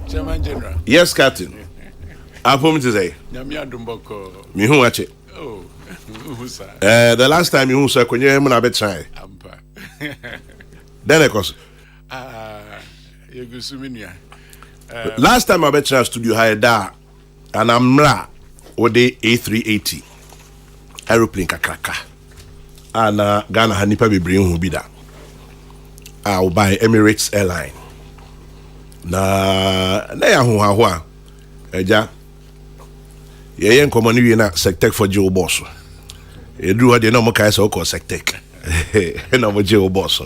Chairman General. Yes, Captain. I promise to say. Nyamia Dumboko. Me who watch it. Oh, who's that? The last time you saw when you have try. Ampa. Then of course. Yugusuminia. Last time I bet you studio hired that, and I'm la with the A380 aeroplane kakraka. And Ghana Hanipa be bring who be that. I'll buy Emirates airline. Na ya huwa eja ye nkomoni wi na sectec for Joe Boss edru ha de na mo kai so ko sectec na mo Joe Boss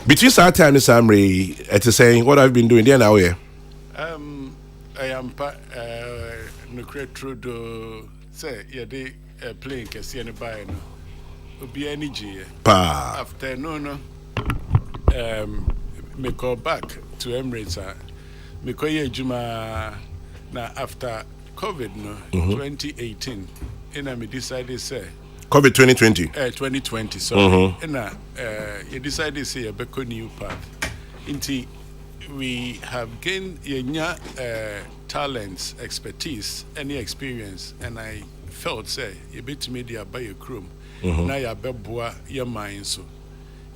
between that time and Samri it is saying what I've been doing there now here I am no create through the say yeah the plane can see any buy no obi energy pa after no me call back to Emirates. Me call ye juma na after COVID no 2018. And I me decided say COVID 2020. 2020. Sorry. And you decided say a beko new path. Inti we have gained talents, expertise, any experience, and I felt say you bit media by your crew. Now you beboa your mind so.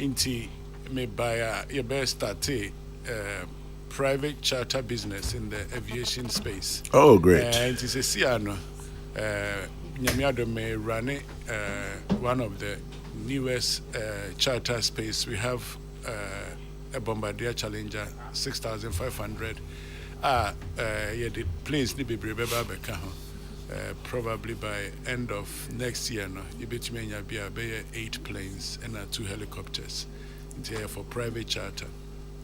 Inti me buy your best start private charter business in the aviation space. Oh, great. And it's a Siano. Nyamiado may run one of the newest charter space. We have a Bombardier Challenger 6,500. Yeah, the planes need to be probably by end of next year. No, you bet me be 8 planes and 2 helicopters. For private charter.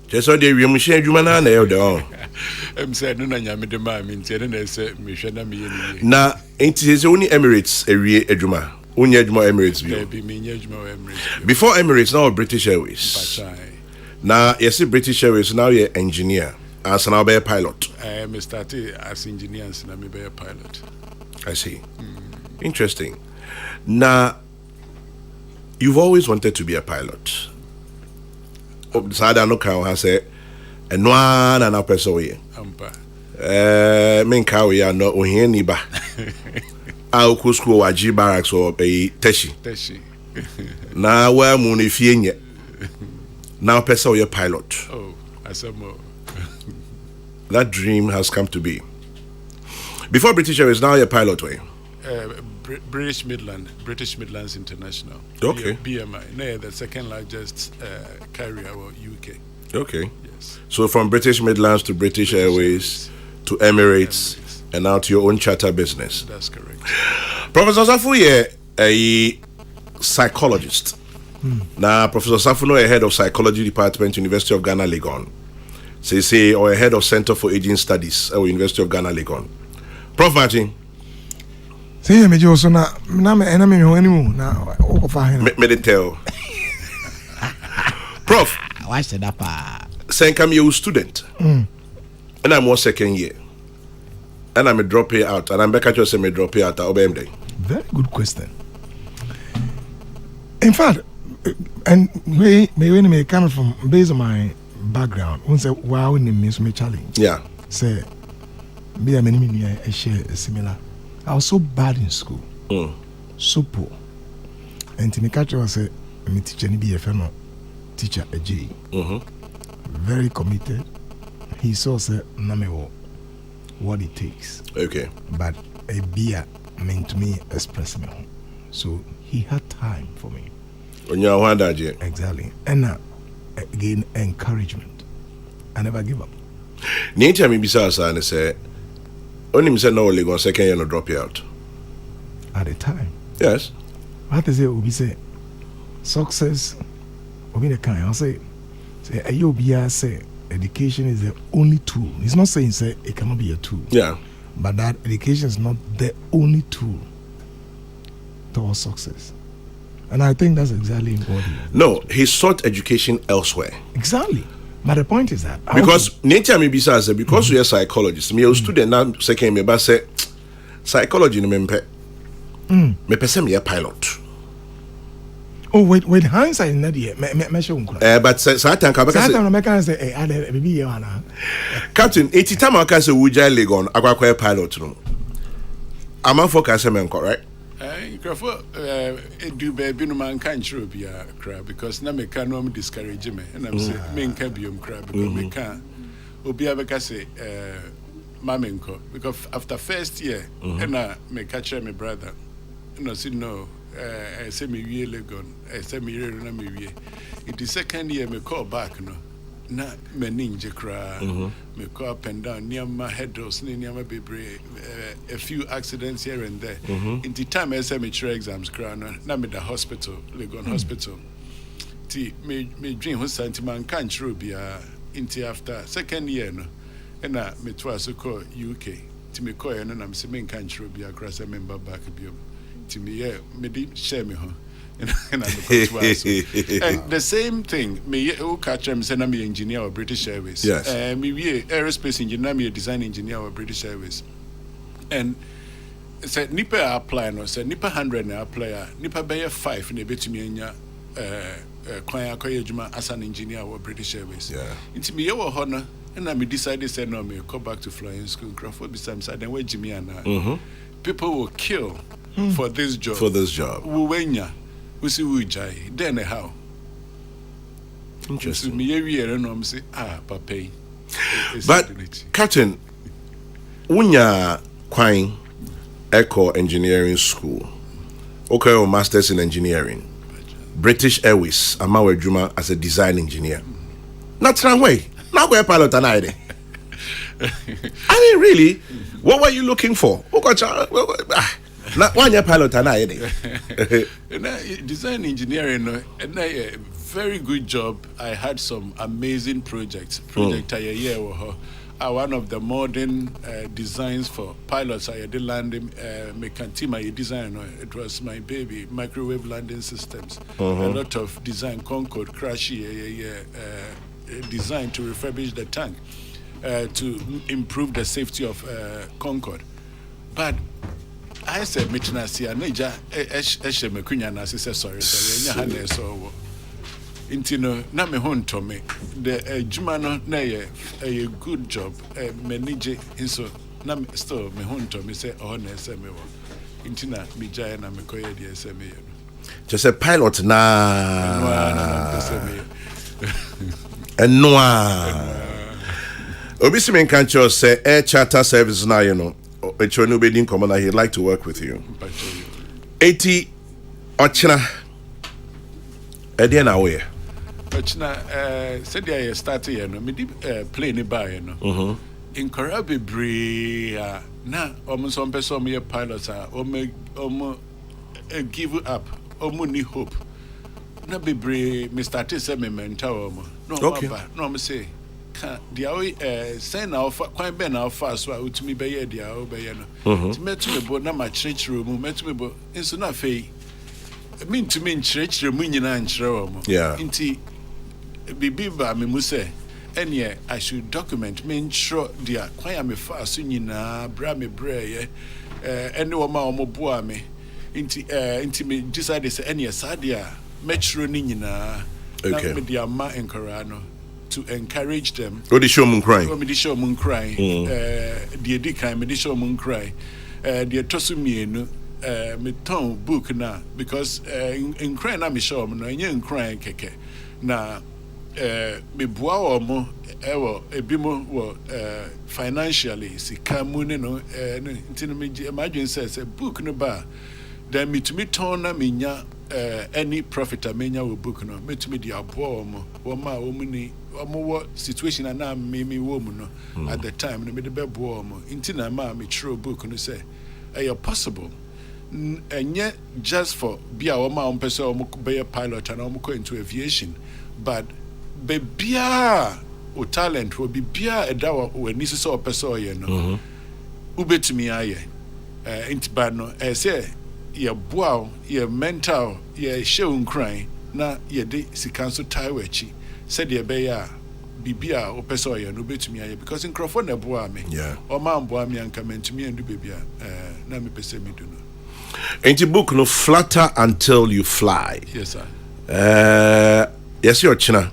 Just so they will share you man I'm saying no nyame de ma me ntie na say me hwe na me yeni. Na it is only Emirates area ejuma. Only ejuma Emirates view. Be me ejuma Emirates. Before Emirates now British Airways. Now you see British Airways now you're engineer as now be a pilot. I me started as engineer and now me be a pilot. I see. Interesting. Now you've always wanted to be a pilot. Sada no can ha say eno na na person we Ampa men ka we ya no ohia ni ba a ku school wa G barracks or teshi na wa mu ne fie nye now person we pilot. Oh asamo. That dream has come to be. Before British Airways now you're pilot way. British Midlands International. Okay. BMI. No, the second largest carrier or UK. Okay. Yes. So from British Midlands to British Airways to Emirates and now to your own charter business. That's correct. Professor Safu is a psychologist. Now Professor Safu is head of psychology department, University of Ghana, Legon. Say or head of Center for Aging Studies at University of Ghana, Legon. Prof Martin. Say me also na me enemy ho animu na o fa hin. Me tell. Prof, why said that say come you student. And I'm one second year. And I'm a drop here out and I'm back at you say me drop here out obey day. Very good question. In fact, and me coming from based on my background, one say wow in means me challenge. Yeah. Say be a many I share a similar. I was so bad in school, so poor. And to me, catch was a me teacher, be a fellow teacher, a J. Very committed. He saw say namewo what it takes. Okay. But a beer meant to me express me. So he had time for me. On your one that Exactly. And again encouragement. I never give up. Nature me besides and say. Only me say no only one second year no drop you out. At the time. Yes. What is it? We say success. We the kind. I say AOBI say education is the only tool. It's not saying say it cannot be a tool. Yeah. But that education is not the only tool towards success. And I think that's exactly what he is. No, he sought education elsewhere. Exactly. But the point is that because nature may be says because we are psychologists, me a student now second me but say psychology no me me person me a pilot. Oh, with hindsight, not yet. But Satan say, I baby, Captain, 80 time I can say, Wuja Legon, Aqua pilot. I'm a focus, correct? Do baby no man can't show be a crab because na me can no discourage me and I'm saying me can be crab because me can obi abeka say mamenko because after first year and me catch my brother no say no I say me wie legon I say me re na me wie in the second year me call back no na me ninja cry me go up and down near my headers near my baby a few accidents here and there in the time I say me try exams cry na me the hospital Legon hospital ti me dream who sentiment can't true be into after second year no and me twice call UK ti me call and I'm say me can't true be across a member back biom ti me me di share me ho and the same thing, me catch them say I'm engineer of British Airways. Yes. Me aerospace engineer, me design engineer of British Airways. And said nipa apply no said nipa 100 na apply nipa be 5 na betumi anya kwan akoye adwuma as an engineer of British Airways. Yeah. Inti me wo ho no and I me decided say no me go back to flying school Crawford beside side then where Jimmy and people will kill for this job. For this job. Wenya we see we jai then how interesting me every no say papa but Captain unya kwan eco engineering school okay or masters in engineering British Airways amawe adwuma as a design engineer natural way now go pilot and I mean really what were you looking for not one year pilot and I design engineering and a very good job. I had some amazing projects. Project a year one of the modern designs for pilots. I did landing Mekantima design. It was my baby microwave landing systems. A lot of design Concorde crash designed to refurbish the tank to improve the safety of Concorde. But I said, Mitnasi, and Naja, Eshe Mekunya, and I said, sorry, so Intino, not me home to me. The Jumano, nay, a good job, manage, and so, Nam still me home to me, say, oh, Nesame, Intina, Mijay, and Amekoya, the SME. Just a pilot na and noir. Obisimen can't just say air charter service now, you know. It's your new bedding commander, he'd like to work with you. 80 Ochina Ediana way. Ochina said I started here, no, me did plane by, you know. In Karabi Brea, na almost one person me pilots are give up, ni hope. Na be brave, me started say me mental, no, okay. No, me say. The send our quite ben our fast so to me by the hour by to met me but na my church room met me but in so na fe mean to me church room nyina nkyerɛ mo nti bibi ba me mu say ene I should document me nsure dia kwan me fast nyina bra me bra ye ene wo ma wo boa me nti me decide say ene sadia metro ni nyina na me dia ma enkora no to encourage them. What the show moon crying? What the show moon crying? The edikan, me show moon cry. The tosumi me ton book na because in crying na me show no in crying keke na me boa mo ebimo wo financially sika mu ne no ntino me imagine says a book no ba then me to me turn na me nya any profit amenya wo book no me to me di aboa mo wo ma wo mu ni what situation and now me woman no at the time no me the bed warm intina ma me true book no say are possible and yet just for be our mom person be a pilot and I'm going into aviation but be bia o talent will be bia a dawa when this is all person you know ube to me aye into bad no say your bow your mental your show crying na ye de sikanso taiwechi said the beya bibia o person ya no betumi aye because in Crawford na boa me o ma boa me anka mentumi andu bibia na me pese me do no Ain't your book no Flutter Until You Fly? Yes, sir. Yes, you're China.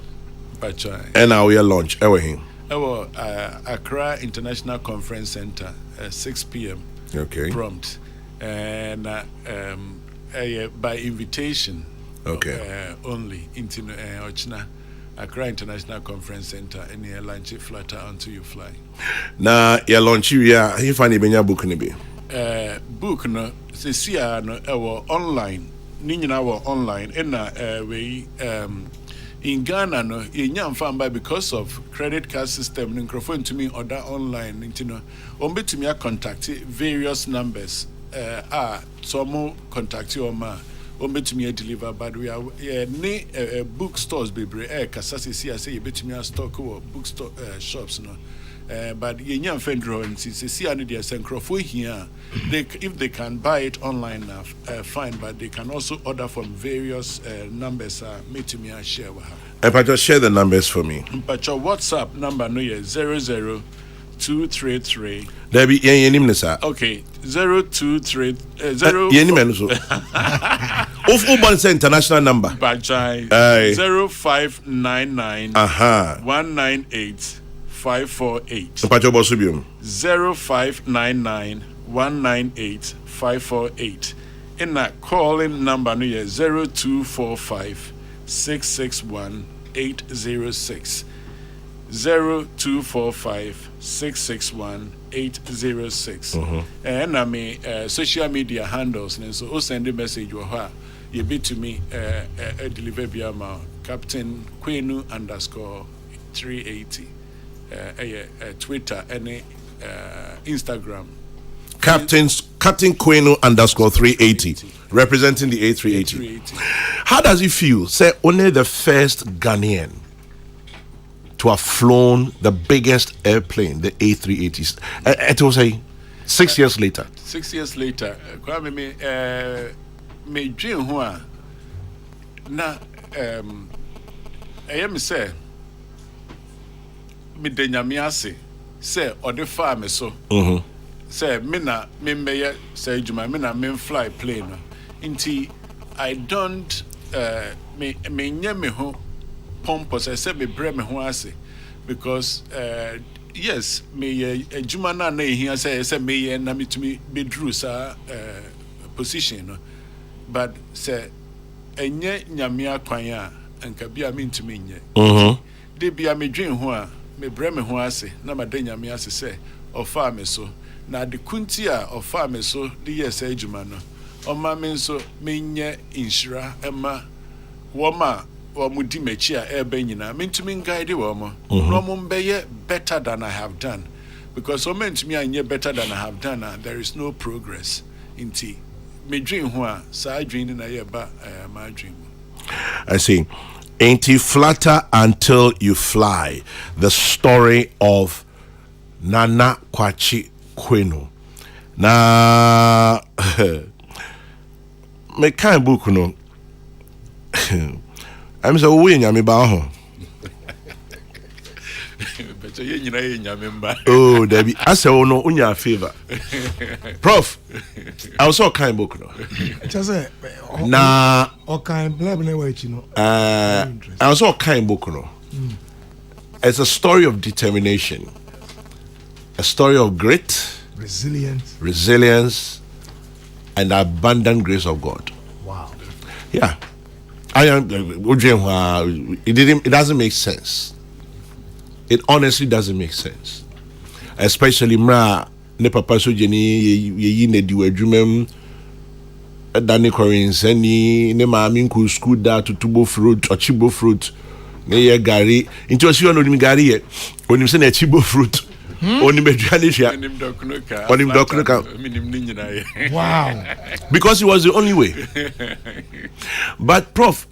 Bachai. And now we are launch. Him. Accra International Conference Center, 6 p.m. Okay. Prompt. And by invitation. Okay. Only into Ochina. Accra International Conference Center, and you launch it Flutter Until You Fly. Now, you launch you, yeah. You find your book in the book, no, see, online, Nina online, and we in Ghana, no, in found by because of credit card system, microphone to me order online, you know, to me, I contact various numbers, some contact you, ma. To me deliver, but we are bookstores, baby. Kasasi, I say you bet me a stock or bookstore shops, no. But young fendro and see any for here. If they can buy it online, fine. But they can also order from various numbers. Made to me a share with her. If I just share the numbers for me. But your WhatsApp number no is 00233. There be any name, sir. Okay, 023 0. Any man so. Of Urban international number. Bajai 0599 198 548. Pacho Bosubium 0599 198 548. In that calling number no is 0245 661 806. 0245 661 806. And I mean social media handles, and so send a message or her. You be to me deliver via my Captain Quenu _380 Twitter and Instagram. Captain Quenu _380 representing the A380. How does it feel? Say only the first Ghanaian to have flown the biggest airplane, the A380s. It was 6 years later. 6 years later, me dream hoa na I say me de nyame ase say ode fa me so say me na me meye say juma me na me fly plane no nti I don't me nya me ho pompous say me bre me ho ase because yes me juma na ehia say me na me tumi be drew sa position no. But say enye nyamia kwan a anka bia me ntumi nye de bia me dwen ho a me bre me ho ase na ma de nyamia ase say ofa me so na de kunti a ofa me so de yes adwuma no o ma me so me nye inshira ema wo ma wo mudi machi a ebe nyina me ntumi guide wo mo no mo mbeye better than I have done because o me ntumi anye better than I have done there is no progress in tea. Me dream hoa sa dream na yeba my dream. I see. Ain't you Flutter Until You Fly? The story of Nana Kwachi Quenu. Na me kind book no. I'm so we nyame ba ho. Oh, Debbie, I say, oh no, unya favor. Prof, I was all kind book no. Just say, nah, all kind blab no way, you know. I was all kind book no. It's a story of determination, a story of grit, resilience, and the abundant grace of God. Wow. Yeah, I am. It doesn't make sense. It honestly doesn't make sense. Especially mra ne papa so jeni ye ne di wadwumam dani corins ani ne maami nku school da tutubo fruit ochibo fruit ne ye gari into osi ono nim gari ye onim se na chibo fruit onim aduane hia onim dokunuka minim ni nyina ye. Wow. Because it was the only way. But Prof,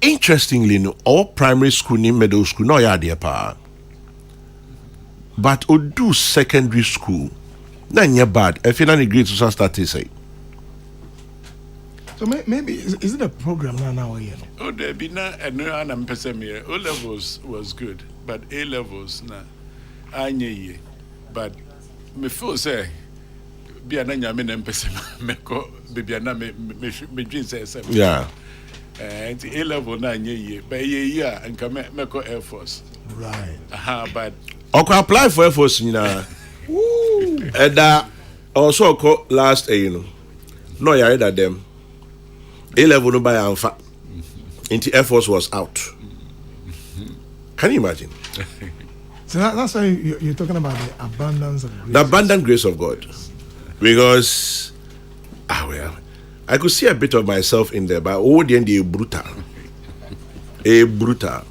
interestingly no all primary school ni middle school no ya there pa. But Odu secondary school, not bad. I feel any grade to start to say. So maybe is it a program now? Oh, there be na and I'm person here. O levels was good, but A levels na anye. But me feel say be an anyame na mpese meko baby na me dream say Yeah. And A level na nye but year and come meko Air Force. Right. But I could apply for Air Force, you know. And that also last, you know. No, you read that them. A level no buy alpha. Into Air Force was out. Can you imagine? So that's why you're talking about the abundance of grace. The abundant grace of God. Because, well, I could see a bit of myself in there, but oh, the end, brutal. A brutal.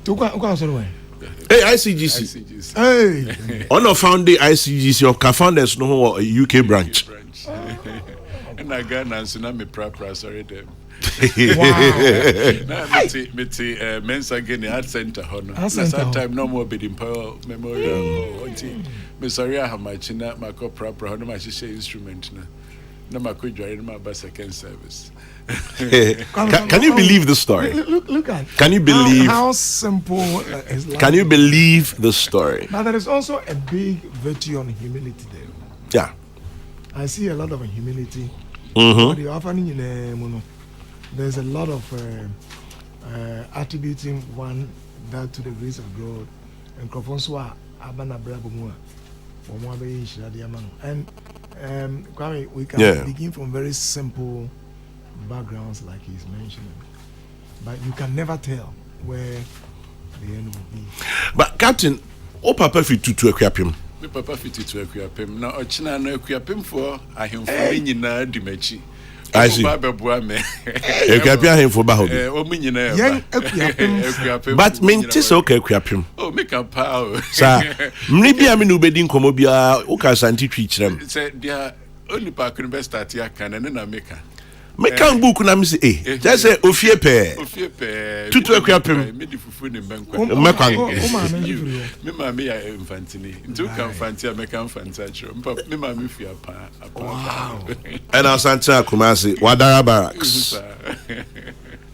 Hey, ICGC. Hey. On the founding ICGC of founders no UK branch. And I got Nancy na me proper sorry them. Wow. Na me men's again the art center hono. Na that time no more bidding power memorial. Me sorry I have my china my co proper hono my share instrument na. Na my co join my bus second service. Can you believe the story? Look at. Can you believe how simple is life? Can you believe the story? But there is also a big virtue on humility there. Yeah. I see a lot of humility. Mm-hmm. There's a lot of attributing one that to the grace of God and Kwame, we can begin from very simple backgrounds like he's mentioning, but you can never tell where the end will be. But Captain, papa fit to equip him. Me papa fit to equip him. Na ochina na equip him for ahemfo nyina di machi. I see. Equip him for baho. But mente so equip him. Oh, make a power. Sir, maybe I'm no bedin komo bia o ka santi twitchram. Say dia only pa kun be start ya kan na make me kan book na me say just say ofie pe tutu equip him me di fufu ni me ma me ya infantini ntu kan fanti me kan fanti achro me ma me fia pa and asante akumasi wadara barracks.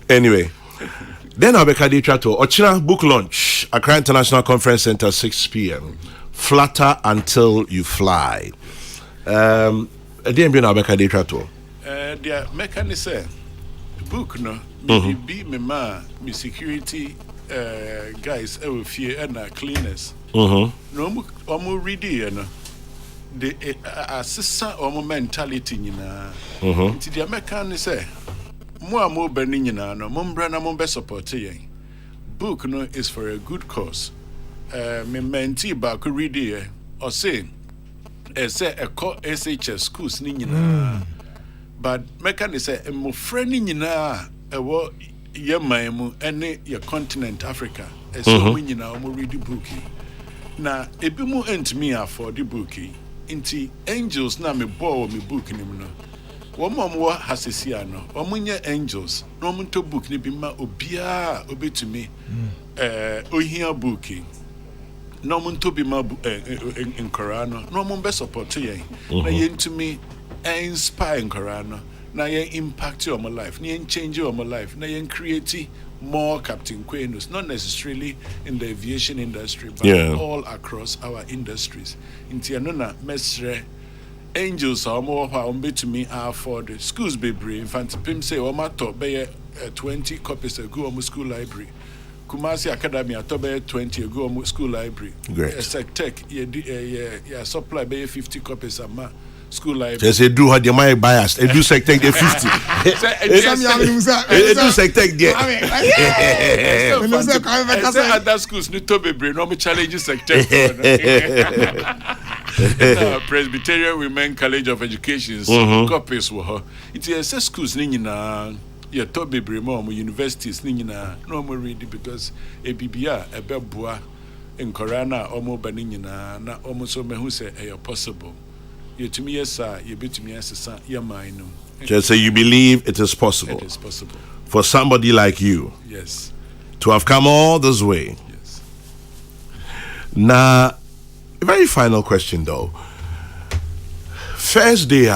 Anyway, then I'll be Kaditra to Ochina book launch, Accra International Conference Center, 6 p.m. Flutter until you fly. Again, I'll be Kaditra to. The mechanism book no be me ma me security guys fear and cleaners. No omo read no the assistant omo mentality nyina. Nti the mechanism mo bani nyina no mo mbra na mo be support yen. Book no is for a good cause. Me menti ba ko read here or say say a SHS schools ni nyina. But mekani say mo friend nyina ewo ye man mu ene ye continent Africa so mo nyina mo read the book na ebi mu entimi afford the book nti angels na me ball me book nim no wo mo hasesia no wo nye angels no mo to book ni bi ma obia obetumi ohia book no mo to bi ma in Quran no mo be support yen na yentumi inspire Korano, na yen impact your life, na yen change your life, na yen create more Captain Quenus, not necessarily in the aviation industry, but all across our industries. In Tianuna, Mestre, angels are more to me are for the schools be brave. In fact, Pim say, Oma top by 20 copies ago on school library. Kumasi Academy at 20 ago on school library. Great. Tech, supply by 50 copies a month. School library. They say do what they might biased. They do take the 50. They do take there. Other schools need to be brain. No challenges sector. Presbyterian Women College of Education. Copies were. It is schools nina. Yeah, to be brain more universities nina. No more read because a BBA a bebua in Korana omo banina na omo so me who say possible. You to me, yes, sir. You be to me, yes, sir. Your mind. Just say you believe it is possible. It is possible for somebody like you. Yes. To have come all this way. Yes. Now, a very final question though. First day,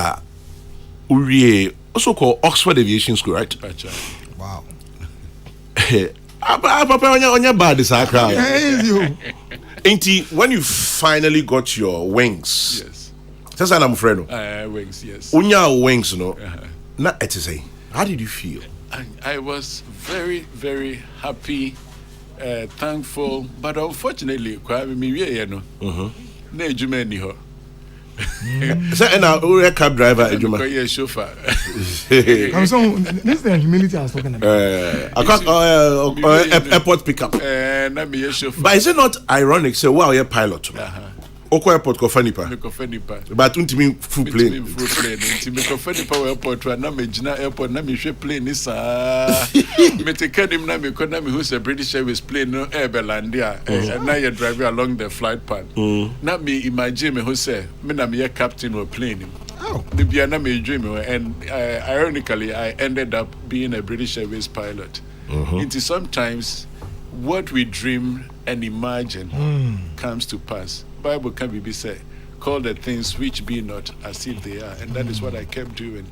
Uriye, also called Oxford Aviation School, right? Wow. On your body, when you finally got your wings. Yes. That's what I'm afraid of. Wings, yes. Unya wings, no. Not to say. How did you feel? I was very, very happy, thankful, but unfortunately, And a cab driver, a chauffeur. I'm so this is the humility I was talking about. Airport pickup. But is it not ironic? Say, wow, you're a pilot. Oko airport ko fanipa. But untimi full plane. Nti me ko fanipa airport na me gina airport na me hwe plane ni saa. Me te kadim na me ko na me who's a British Airways plane no Airbelandia and now you're driving along the flight path. Na me imagine me who say me na me captain of plane. Oh. Me bia na me dream and ironically I ended up being a British Airways pilot. It is sometimes what we dream and imagine comes to pass. Bible can be said, call the things which be not as if they are, and that is what I kept doing.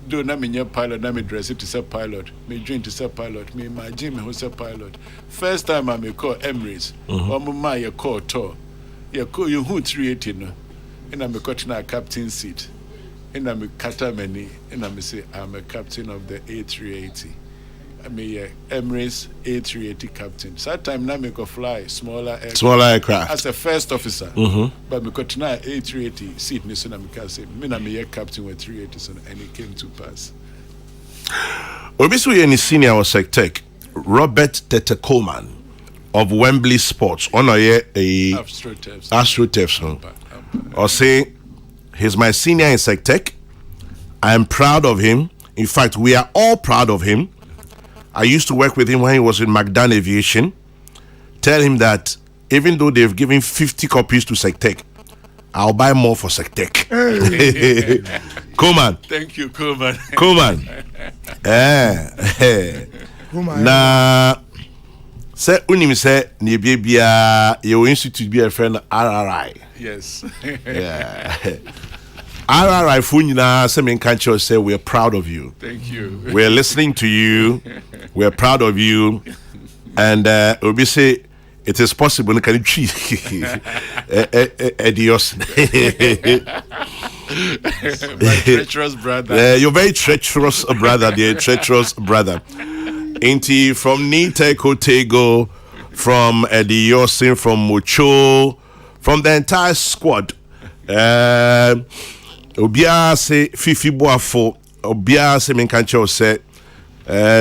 Though na me pilot, na me dress it to say pilot, me dream to say pilot, me imagine me who say pilot. First time I me call Emirates, ma you call tour, you call you who 380 no, and I me got na captain seat, and I me kata many, and I me say I'm a captain of the A380. I mean, Emirates A380 captain. So that time now me go fly smaller aircraft as a first officer. But me got now A380 seat. Me so na me can say me na me captain with 380, and it came to pass. Obviously, any senior or sectech, Robert Tete Coleman of Wembley Sports on a AstroTurfs. Or say he's my senior in sectech. I am proud of him. In fact, we are all proud of him. I used to work with him when he was in McDan Aviation. Tell him that even though they've given 50 copies to Sectech, I'll buy more for Sectech. Coleman. Thank you, Coleman. Coleman. Na say unim say ni bia your institute be a friend RRI. Yes. Yeah. RRI Funyina Semin Kancho say we're proud of you. Thank you. We're listening to you. We're proud of you. And we say it is possible. Can you cheat? Adios. My treacherous brother. You're very treacherous brother, dear treacherous brother. Inti from Niteko Tego, from Adiosin, from Mucho, from the entire squad. Obia say Fifi Boafo, Obia say Menkancho say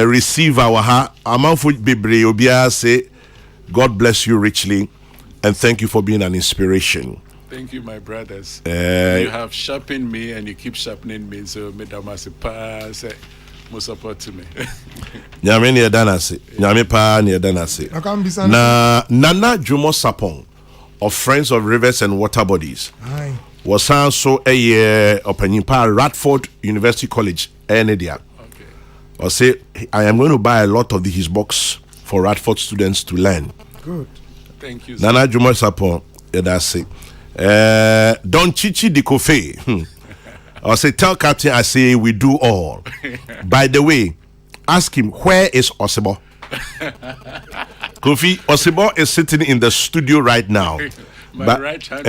receive our ha amanfo bebre. Obia say God bless you richly and thank you for being an inspiration. Thank you, my brothers. You have sharpened me and you keep sharpening me, so Madam say more support to me. Nyame ne dana se. Nyame pa ne dana se. Na Nana Jumo Sapong of Friends of Rivers and Water Bodies. Aye. Was also a year opening par Radford University College, Enedia. Okay. Or say I am going to buy a lot of his books for Radford students to learn. Good. Thank you. Nana Jumo Sapong, that's it. Don Chichi di Kofe. Or say tell Captain I say we do all. By the way, ask him where is Osebo? Kofi Osebo is sitting in the studio right now. My right hand.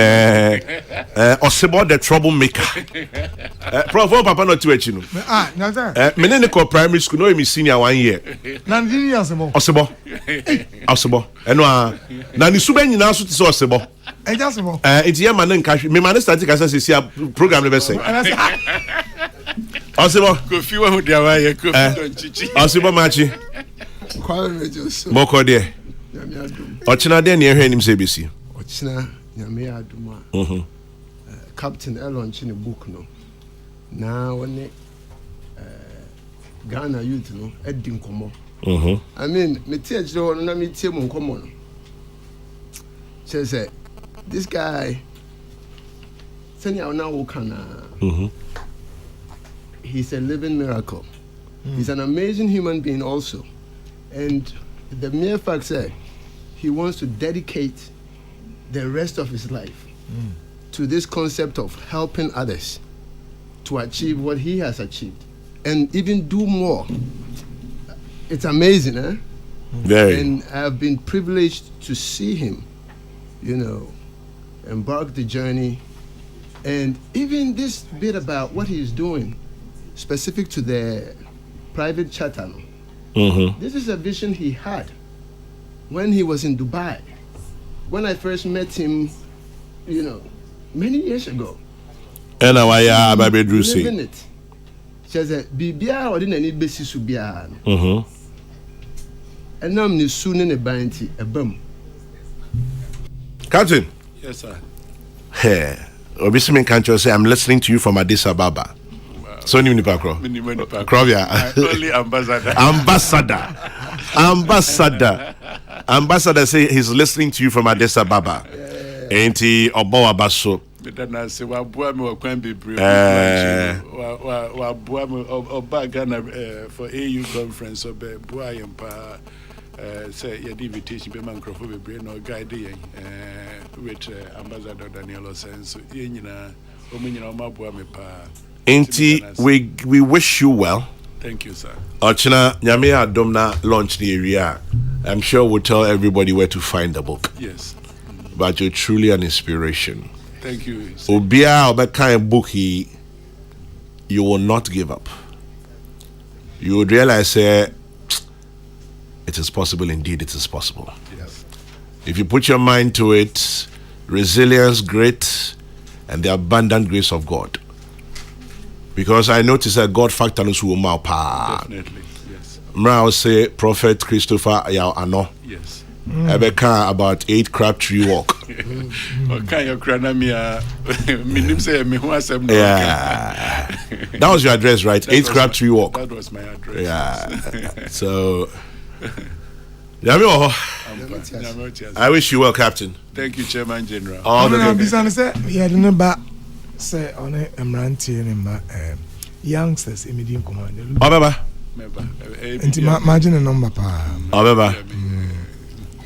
Osebo the troublemaker. Prof, Papa not to you. Menene ko primary school no me senior 1 year. Na ndini Osebo. Osebo. Eno na ni suba nyina so tse Osebo. Eja Osebo. Enti ye man nka me man static asa se program ne be say. Osebo. Kofi wa hu dia wa ye Kofi don chichi. Osebo machi. Kwa mejo so. Boko de. Nyame adum. Ochina de na ehwe anim se besi. Ochina nyame adum a. Captain Elon chine book no. Na woni Ghana youth no edi nkomo. I mean, me tie jire ho na me tie mu nkomo no. Say this guy senior now who can he's a living miracle. He's an amazing human being also. And the mere fact that he wants to dedicate the rest of his life to this concept of helping others to achieve what he has achieved and even do more. It's amazing, eh? Very. And I've been privileged to see him, embark the journey And even this bit about what he's doing, specific to the private charter, this is a vision he had when he was in Dubai. When I first met him, many years ago. And now I have a bedroom. Living it. She said, Bibia or didn't need basis to be a. And now I'm soon in a bounty, a bum. Captain. Yes, sir. Hey, obviously, can't you say I'm listening to you from Addis Ababa? So, you need Only ambassador say he's listening to you from Addis Ababa. Ain't he Obo Abaso? Then I say, "Wa bua me wakwan bebre." Wa bua me oba Ghana for AU conference oba bua yempa. Say your invitation be man crofo bebre no guide yen with Ambassador Daniel Osenso. Yen nyina omunyina omabua me pa. Ain't we wish you well. Thank you, sir. Ochina nyame adomna launch the area. I'm sure we'll tell everybody where to find the book. Yes. But you're truly an inspiration. Thank you. Obia Obekai book you will not give up. You would realize it is possible, indeed it is possible. Yes. If you put your mind to it, resilience, grit, and the abundant grace of God. Because I notice that God factor knows who Definitely, yes. I'll say Prophet Christopher Yao Ano. Yes. Ebeka about 8 Crabtree Walk. Okay, your cranamia. Yeah. That was your address, right? 8 Crabtree Walk. That was my address. Yeah. So I wish you well, Captain. Thank you, Chairman General. All the say on a Emranti and youngsters immediate command. Imagine a number.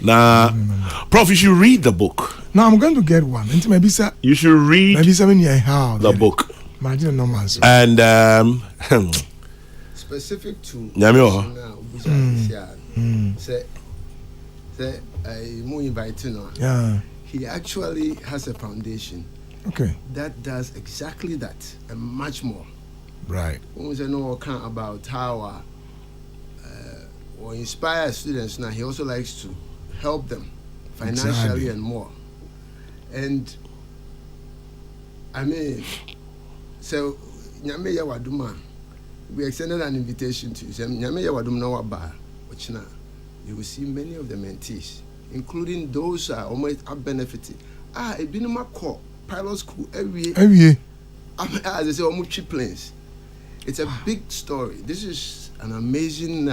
Now, Prof, you should read the book. Now I'm going to get one. You should read the book. Imagine a number. And specific to he actually has a foundation. Okay. That does exactly that and much more. Right. When we say no account about how or inspire students now, he also likes to help them financially and more. And I mean, so Nyame Yawaduma, we extended an invitation to you. Nyame Yawaduma Waba, which now you will see many of the mentees, including those who are almost benefiting. It been my call. Pilot school every year. As I say, almost cheap planes. It's a big story. This is an amazing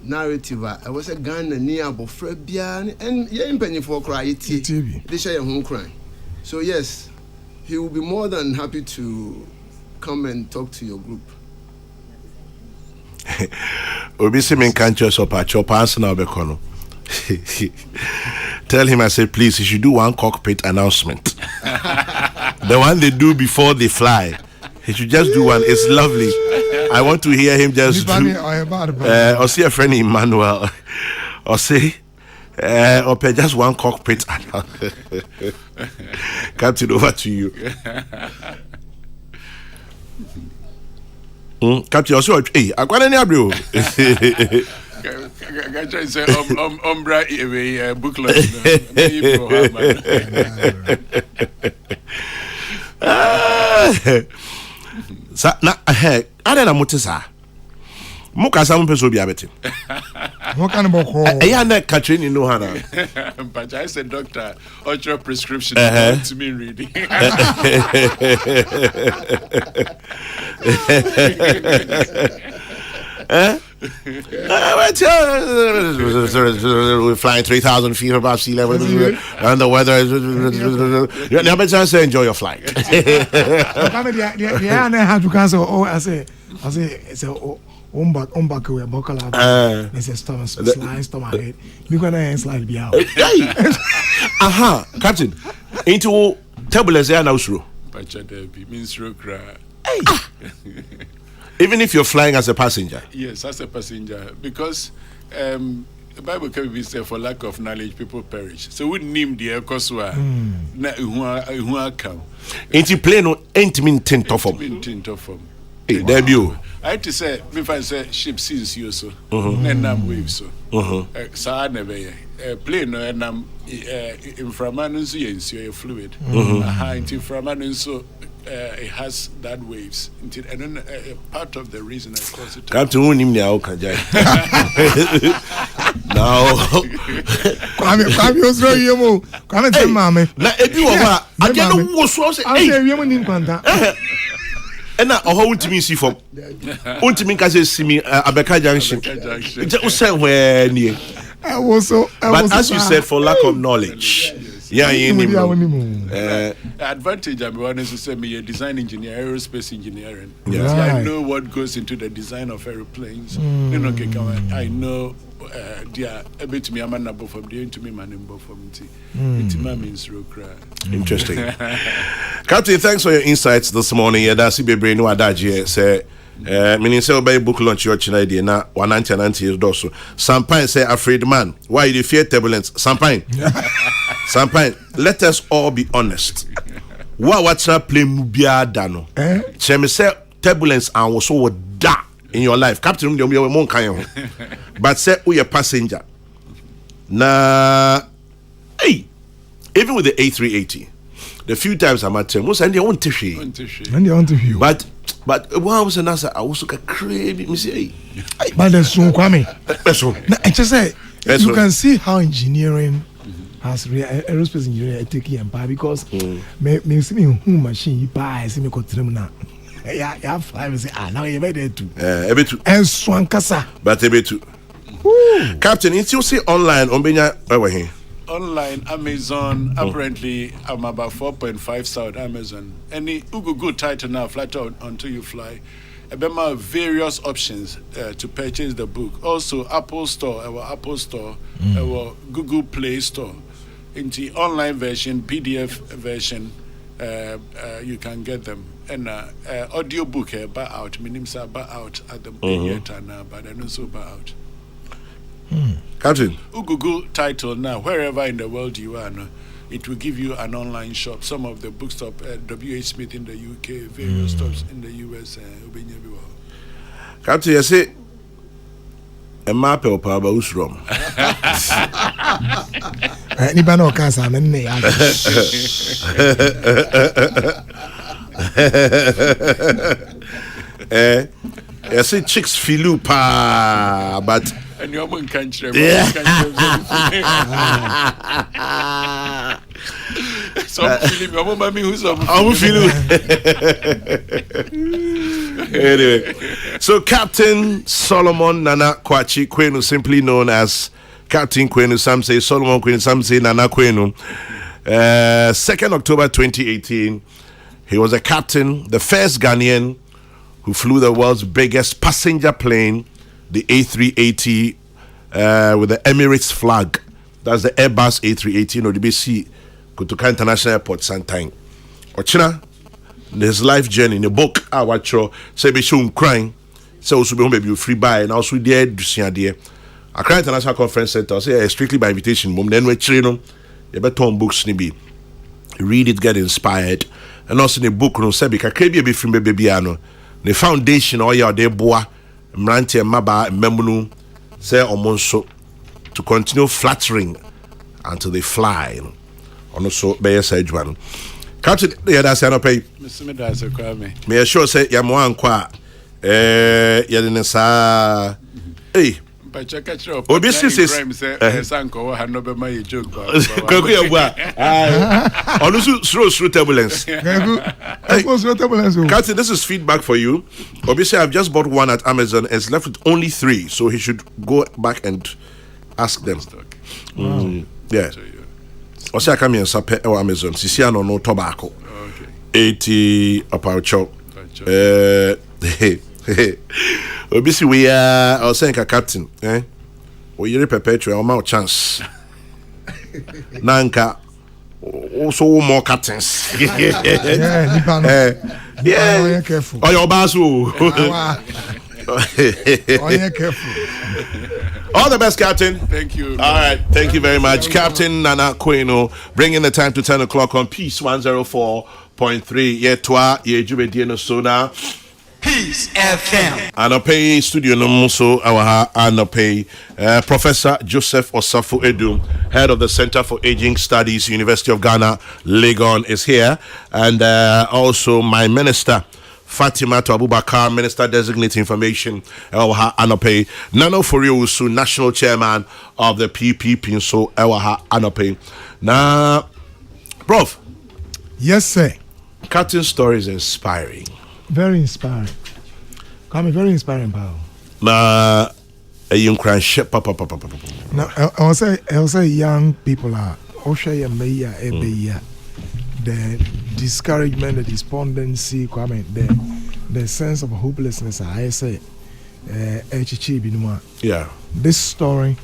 narrative. I was a Ghana near Bofrebian and young penny for cry. They share home crying. So yes, he will be more than happy to come and talk to your group. Obisi men can't just up at your pants now, Bekono. Tell him, I said, please, he should do one cockpit announcement. The one they do before they fly. He should just do one. It's lovely. I want to hear him just do. Or see a friend Emmanuel. Or say, or pay just one cockpit. Captain, over to you. Captain, also, hey, I got any abro. Say Umbra booklet. Na ada na motesa muka sa mpeso bia beti what kind of book na Catherine no hana but I said doctor ultra prescription to me reading we're flying 3,000 feet above sea level and the weather is you never chance to enjoy your flight. Yeah, I have to cancel. Oh, I say it's a back we buckle out. It's a stomach head. We're gonna slide be out. Aha, Captain. Into turbulence now through. Hey. Even if you're flying as a passenger? Yes, as a passenger. Because the Bible can be said for lack of knowledge, people perish. So we name the Ekoswa. Na who come. Ain't you play no ain't mean tint of them. Debut. I had to say, if I say ship sees you so, then I'm waves so. So I never plane and I'm inframanus, yes, you're fluid. Inframanus, so it has that waves. And then part of the reason I cause it. Captain Unim now, Kajai. Now, Kwame was very young. Kwame tell mommy. Now, if you are, I don't know what's and now, how would you see from? Won't you mean I see me Abeka Junction? It's where near. But as you said, for lack of knowledge, advantage I'm one is to say me a design engineer, aerospace engineering. Yes. I know what goes into the design of aeroplanes. You know, I know a bit to me, I'm not from the into me, man, from it means interesting. Captain, thanks for your insights this morning. Yeah, that's be brain no adaji say meaning say by book launch your idea na 190 is doso. Sampine say afraid man. Why you fear turbulence? Sampine. Sampine, let us all be honest. What's that play mubia dano? Chemi say turbulence and was so da in your life. Captain, you mon kan but say we a passenger. Na hey, even with the A380, the few times I'm at most and they want to see. But one was an answer. I was like a crazy. Me say, but there's so Kwame. I just say you can see how engineering has aerospace engineering taking empire because me see me who machine you buy see me got now. Yeah, fly. Say now you made it too. Every two and swankasa. But every two. Captain, if you see online on Benya, where here? Online Amazon, apparently I'm about 4.5 South Amazon. Any Google title now, flat out until you fly. About various options to purchase the book. Also Apple Store, our Apple Store, our Google Play Store. In the online version, PDF version, you can get them. And audio book about out, minimum about out at the theater now, but I know so about out. Captain, Google title now, wherever in the world you are, no, it will give you an online shop. Some of the bookstop, W.H. Smith in the UK, various stops in the US, Captain, you say a map of Papa Usrom. Anybody know cancer? I'm in there. I say chicks filu pa, but. And your mom can't share. Some feeling, your mom, who's I'm feeling. Anyway, so Captain Solomon Nana Kwachi Kwenu, simply known as Captain Kwenu, some say Solomon Kwenu, some say Nana Kwenu. 2nd October 2018, he was a captain, the first Ghanaian who flew the world's biggest passenger plane, the A380 with the Emirates flag. That's the Airbus A380 or the BC Kokrokoo International Airport sometime. Ochina, his life journey in the book I watch say be show crying. So also be home baby free buy and also there there. Accra International Conference Center say strictly by invitation. Mom then we train them. You better turn books nibi. Read it, get inspired. And also the book no say be kakrebi be free baby ano. The foundation or your de boa Mranti and Maba and Membunu say Omonso to continue flattering until they fly. Also, Bayer said one. Captain, that's an pay. May I sure say Yamuan qua Yadinesa. Hey, but check it out. Obviously, Sanko had no my joke. Also, through turbulence. Captain, this is feedback for you. Obviously, I've just bought one at Amazon and it's left with only 3, so he should go back and ask them. Yeah. Also, I come here and support Amazon. Sisiano no tobacco. 80 apart chop. Obviously, we are. I was saying, Captain, we are perpetual amount chance. Nanka. Also more captains. Yeah. Careful. Oh, your basu. Oh, yeah, careful. All the best, Captain. Thank you. All right, thank you very much, Captain Nana Kweno, bringing the time to 10 o'clock on Peace 104.3. Yeah, twa ye jubedieno sona. Peace FM. Anope studio no so our Anope Professor Joseph Osafo Edum, head of the Center for Aging Studies, University of Ghana, Legon, is here, and also my minister Fatima to Abubakar, Minister Designate Information, Ewaha Anope, Nano Foriusu, National Chairman of the PPP, so Ewaha Anope. Now, Prof. Yes, sir. Captain story is inspiring. Very inspiring. Come very inspiring, pal. Na a young crash, papa. Now, I'll say young people are Osha Maya Ebeya. The discouragement, the despondency, the sense of hopelessness, I say, Yeah. this story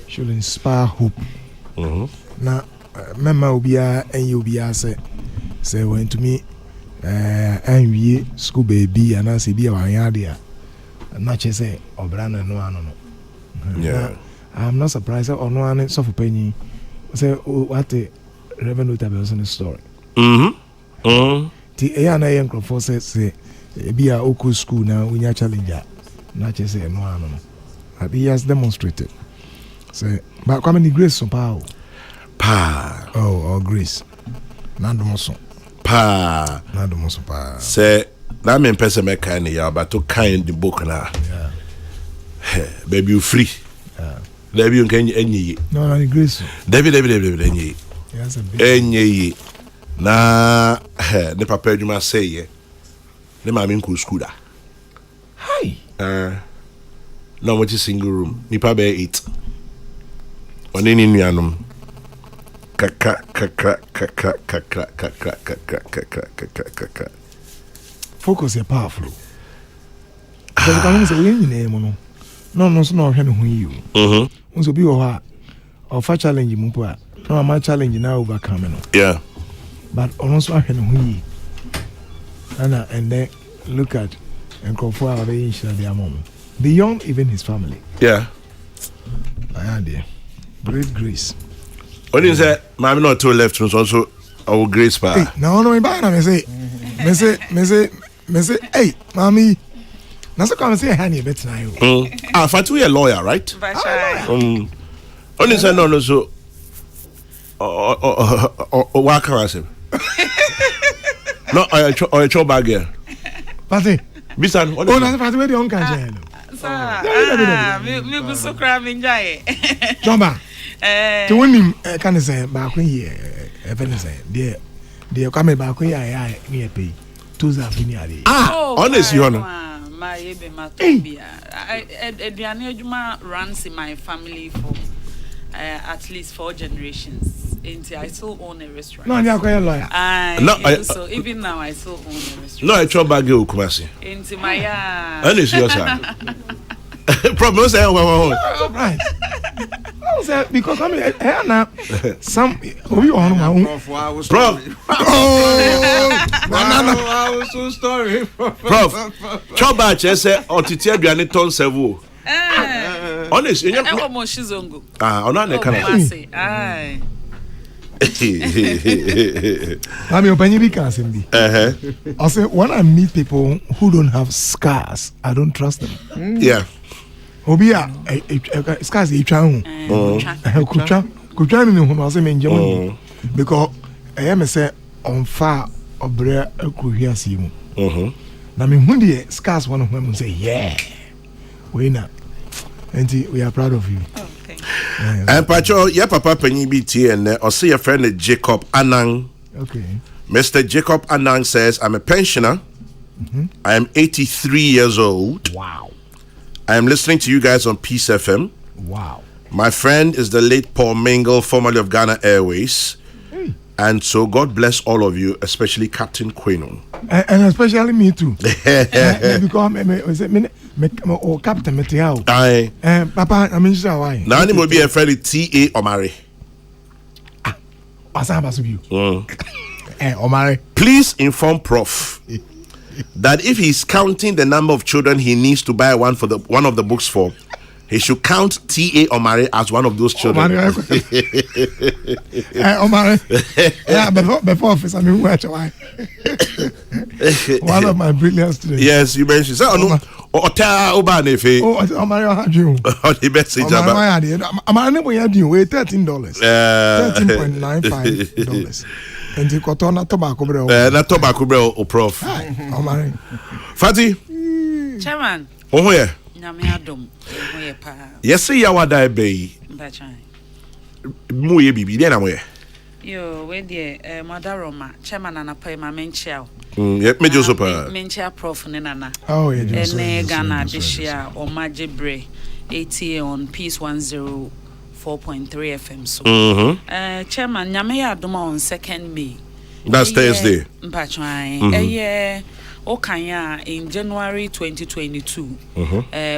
should inspire hope. Now, Mama Ubia and Ubia say, when to me, and we school baby and I see be our idea, not just say, or Brandon, no. Yeah. I'm not surprised or no one is of penny. Say, what a revenue tables in the story. The Ayana young professor say, be a Oku school now, we are challenger, not just say, no, but he has demonstrated. Say, but come in grace of power. Pa. Oh, or grace. Not the muscle. Pa. Not the muscle. Pa. Say, that mean person make kind of but to kind the book now. Yeah. Baby, you free. Baby, you can any. No, the grace. David, any. Yes, a bit. Any. Na, the papa, you must say, yeah. The mammy could school. Hi. No, what is single room? Nipa bear 8. On any nianum. Focus is powerful. Because I say we name no so no hwe no you. Unso bi wo ha or fa challenge mu po a. No ma challenge na overcome no. Yeah. But also hwe no yi. And then look at and control our relationship their mom. Beyond even his family. Yeah. I dear. Great grace. What is that? Mammy not to left so also our grace pa. Hey, no, me buy na me say, hey, mommy. Na so come say honey bet na you. Fatu a lawyer, right? Only say no so what can I say? No, I throw bag here. Pati. Bisan, what Oh, na Pati we dey on kan je. Me go so cry me njai. Jomba. To win can say ba ko here. Even say there come ba ko here me pay. Toza fini ale. Honest you know. My ebe matobia. Eduane adwuma runs in my family for at least 4 generations. I still own a restaurant. No, you're a lawyer. So even now I still own a restaurant. No, I throw bag here Kumasi. Into my Honest you sir. Problem say Right. Because I mean now some we on my Prof. I was so sorry. Prof. Choba say otiti aduane ton sevo. Honest, you know. Almost shizongo. Ona na kana. Aye. I mean, open your can be. I say when I meet people who don't have scars, I don't trust them. Yeah. Obia, scars each one. Kucha ni ho say me njem because I am say on far obre akuhia simu. Na me hu de scars one of them say yeah. We na. And we are proud of you. And Pacho, your papa penny BT and or see your friend Jacob Anang. Okay. Mr. Jacob Anang says, I'm a pensioner. I am 83 years old. Wow. I am listening to you guys on Peace FM. Wow. My friend is the late Paul Mingle, formerly of Ghana Airways. And so God bless all of you, especially Captain Kweno. And especially me too. Because me Captain Metiao. Aye. Papa, I mean, why? Now, I will be a friend T.A. Omari. Omari. Please inform Prof that if he's counting the number of children he needs to buy one of the books for, he should count T.A. Omare as one of those children. Omare. Yeah, before office, I mean, one of my brilliant students. Yes, you mentioned. So, no, Ota Obanefe. Oh, Omare had you. Oh, the message about. Omare, we had you with $13. $13.95. And you got on a tobacco bro. Not tobacco bro, Prof. Omare. Fatty. Chairman. Oh, yeah. Yes, see, you are die bay. Muye bibi, then I'm where. Yo, where the Madaroma, Chairman and a pay my menchel. Yet, Major Super. Menchel Prof. Nana. Oh, yeah. And Ghana this year or Majibre 80 on Peace 104.3 FM. So, Chairman, Yamea Duma on 2nd May. That's Thursday. Yeah. Okanya in January 2022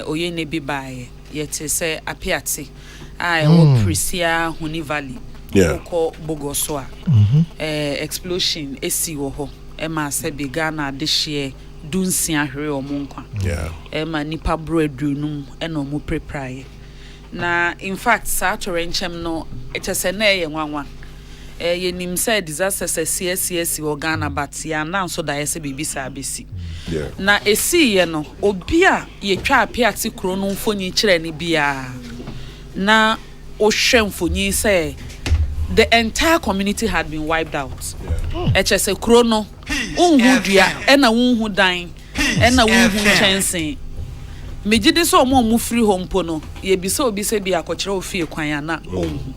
oye ne bi bae yete se apiati I o Prisia Huni Valley ko Bogoso explosion esi wo ho e ma se bi Ghana de hye dunsia hwere o monkwa e ma nipa bro adunum e no mo preprae na in fact sa torenchem no etese na ye nwanwa yenim say disaster CSC or Ghana but ya now so da yese bibi sa besi na esi ye no obi a ye twa apiati kro no mfoni kire ne bia na o hwe mfoni say the entire community had been wiped out HSA kro no unhu dua e na unhu dan e na unhu chansen megide so mo free home po no ye bi so obi se bi akokire ofie kwan na unhu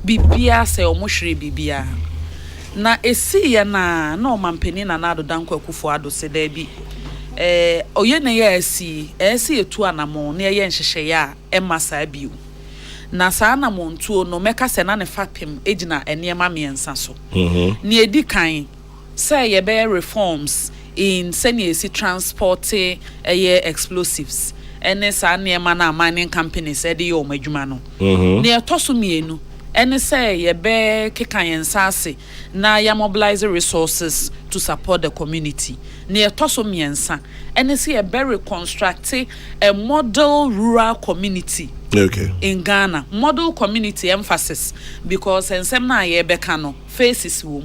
bibia se omohwere bibia na esi ya na omampeni na ado danko akufo ado se da bi oye na ya esi etu anamo na ye nhehye ya emasa biu na sa anamo ntuo no meka se na ne fapem ejina enema miensa so ni edi kan say ye be reforms in senior transport explosives ene sa anema na mining companies e de yo madwuma no ne etoso mienu ene say ye be keka yensase na ya mobilize resources to support the community ne etoso miensa ene say ye be reconstruct a model rural community in Ghana. Model community emphasis because ensem na ye be kano faces wo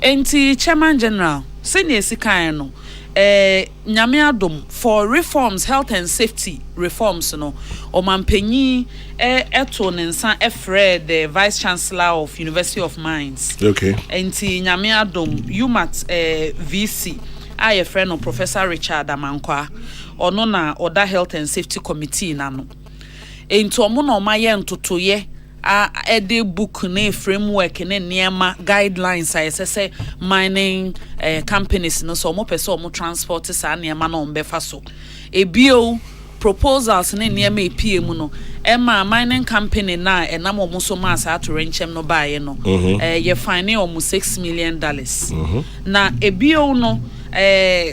enti chairman general senior sikan no nyame adom for reforms, health and safety reforms no omampanyi eto nensa efre the vice chancellor of University of Mines enti nyame adom UMAT VC aye friend no Professor Richard Amankwa ono na other health and safety committee na no enti omo na omaye ntotoye ede book ne framework ne niema guidelines I say mining companies no so mo pese mo transport sa niema no mbefa so ebio proposals ne niema epie mu no ema mining company na enam mo so ma sa atorenchem no baaye no ye fine o $6 million na ebio no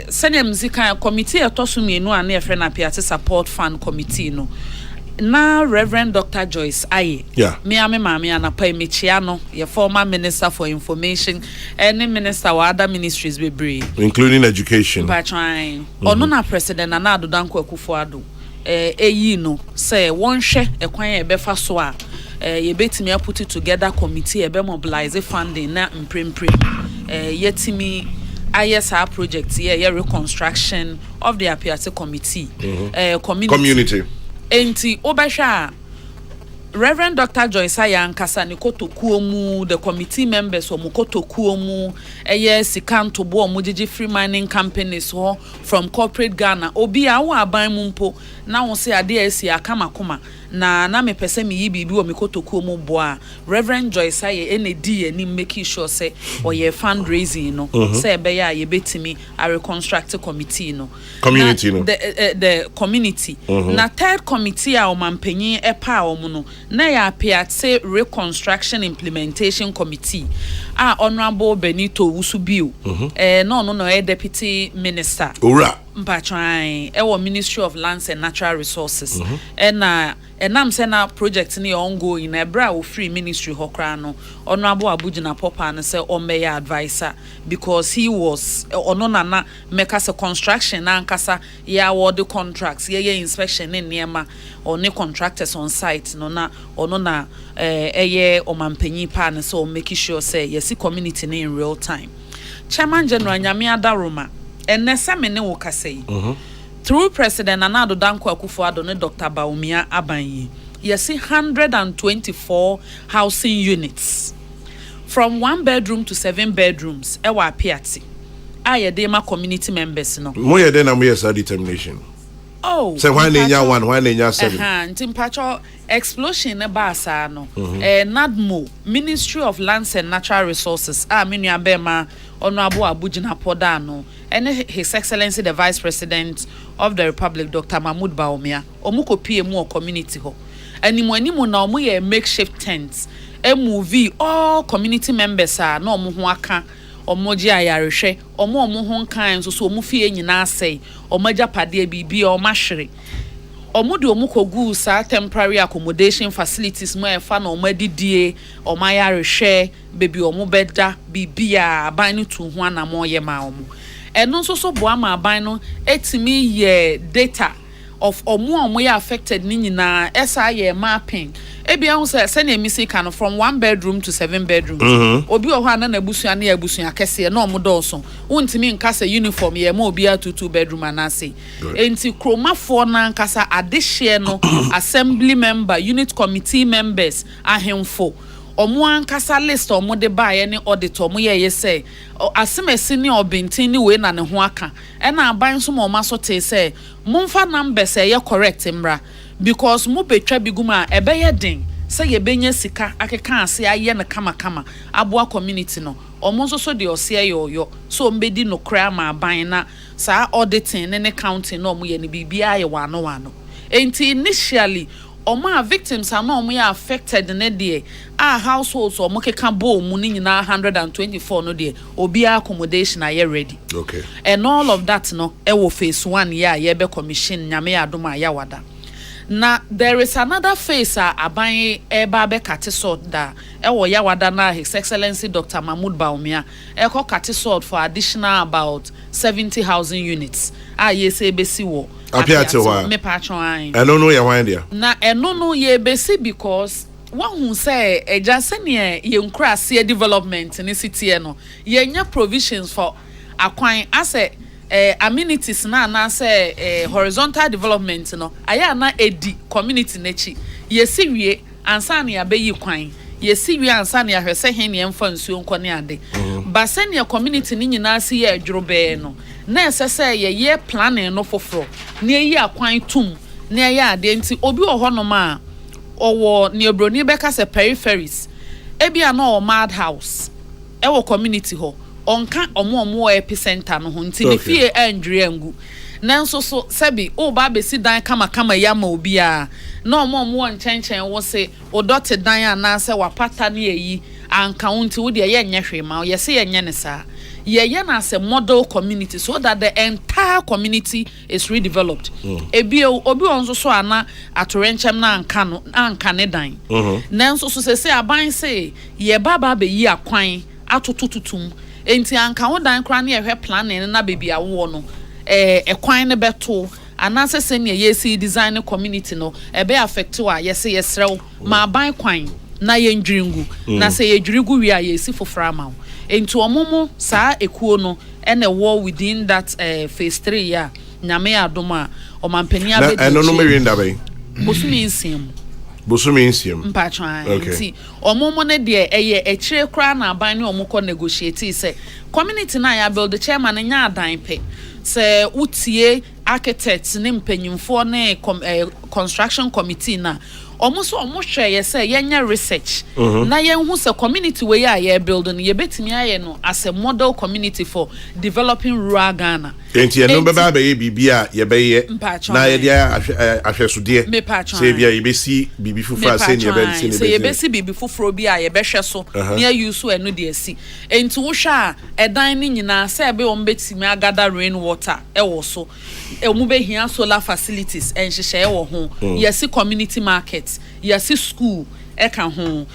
senior mzika committee etoso mienu a na ye friend apiate support fund committee no na Reverend Dr. Joyce Aye. Me ame mami anapa mechiano, your former minister for information and minister wa other ministries bebre including education. By trying. Ono na president na ado danko Akufo-Addo. Eyi no say one hwe ekwan e befa so a ye betimi put it together committee e be mobilize funding na mprempre yetimi ISR project ye reconstruction of the Apiate committee community. Enti obasha Reverend Dr. Joyce Ayankasa ni kotokuo mu the committee members omu kotokuo mu eye sikanto bo omu gigi free mining companies ho from corporate Ghana obi a wo aban mu mpo na wo se ade esi akama koma na me pese mi yi bibi o mi kotokuo mu bo a Reverend Joyce Aye enedi ani make sure say oye fundraising no say be ya ye betimi a reconstruct committee no community no the community na third committee a o mampanyin epa o mu no na ya Apiate reconstruction implementation committee Honorable Benito Usubiu no deputy minister Ora mpatran Ministry of Lands and Natural Resources enam say na project ni ongoing na ebra wo free ministry hokra no Honorable Abujina Popa no say omeye advisor because he was na make se construction na nkasa ya award contracts ye inspection ne niema ne contractors on site no na na eye omampanyi pa no so make sure say yes community in real time. Chairman General Nyame Adaroma ennese ne wo kasei through President Nana Addo Dankwa Akufo-Addo ne Dr. Bawumia Abanyi yes 124 housing units from 1 bedroom to 7 bedrooms ewa apiati ayedema community members no mo ye na mo yes determination. Oh, so why nenya 1 why nenya 7 ntimpacho explosion ne ba asa no NADMO Ministry of Lands and Natural Resources menu abema Honorable Abujina Poda no and His Excellency the Vice President of the Republic Dr. Mahmoud Bawumia omuko PMO community ho animu na omu ye makeshift tents movie all community members na omu ho aka omoji ayarehwe omo ho nkan so omu fie nyina asai omaja pade bibi omahwere omu de omu kogu sa temporary accommodation facilities mo efa na omadidie omayarehwe baby omu beda bibia aban no tu ho na mo ye ma omu eno so bo ama aban no etimi ye data of omu ye affected ni nyina esa ye mapping ebia hu say na emisi kan from 1 bedroom to 7 bedrooms obi o ho ana na busua na abusua kese na omu dọọso untimi nkasa uniform ye ma obi atu 2 bedroom anase enti kromafo na nkasa adehye no assembly member unit committee members ahemfo omu ankasa list omu de bae ne audit omu ye say asemesi ne obentin ni we na ne ho aka e na aban so mo maso te say mumfa numbers ye correct mra because mu betwa biguma ebeye den say ye benya sika akeka ase aye ne kama aboa community no omu so de ose yo so mbedi no kra ma aban na sa auditing ne counting no omu ye ne bibia ye wano enti initially Oma victims are no more affected in the households or mokeka bo muni na 124 no de obia accommodation are ready. Okay. And all of that no ewo phase 1 year yebe commission nyame adoma yawada. Na there is another phase aban eba be katisod da ewo yawada na His Excellency Dr. Mahmoud Bawumia eko katisod for additional about 70 housing units. Yese besi wo apiate wa me patron an eno no ye wan dia na eno no ye besi because one who say eja sene ye nkura ase development in city no ye nya provisions for akwan ase amenities na say horizontal development no aya na edi community nechi ye siwie ansa na abeyi kwan ye siwie ansa na ahwese hen ne mfa nsuo nkone ade ba sene community ni nyina se ye adwrobe no na esese ye planning no foforo na eyi akwan tum na ye ade nti obi ohonom a owo ne obroni beka se peripheries ebia na o mad house ewo community ho onka omo epicenter no ho nti ne fie andre angu nanso so sebi o ba besi dan kama ya ma obi a na omo nchenchen wo se o dot dan ana se wapata na eyi anka unti wo de ye nyehwe ma ye se ye nye ne sa ye na as a model community so that the entire community is redeveloped. Ebi obi onzo so ana atorenchem na anka ne dan. Nanso so se aban se ye baba be yi akwan atototutum. Enti anka wo dan kra na ye hwe planning na bebi awo no ekwan ne beto anase se ne ye see design community no ebe affect wa ye se yesrew ma aban kwan na ye ndwingu na se ye dwirigu wi a ye si fofra ma enti omomo saa ekuo no ene wo within that phase 3 ya nyame adoma omampani abedi eno no me winda be bosumi nsiem mpatwa enti omomo ne de eye ekire kra na aban ne omukọ negotiate se community na ya build the chairman nya adan pe se utie architects ne mpanyimfo ne construction committee na almost hwɛ yɛ sɛ yɛnyɛ research na yɛnhu sɛ community wei a yɛ build no yɛbɛtumi ayɛ no as a model community for developing rural Ghana. Enti eno beba be bibia yɛbɛyɛ na yɛde ahwɛsodeɛ sɛ bia yɛbɛsi bibi fufura sɛ ne yɛbɛsi sɛ yɛbɛsi bibi fufuro bi a yɛbɛhwɛ so ne ayu so eno de asi enti wo hwɛ a ɛdan ne nyinaa sɛ ɛbɛ wɔn bɛtumi agada rain water ɛwɔ so ɛmu bɛhia solar facilities ɛnhyehyɛ ɛwɔ ho yɛsi community market yɛsi school eka ho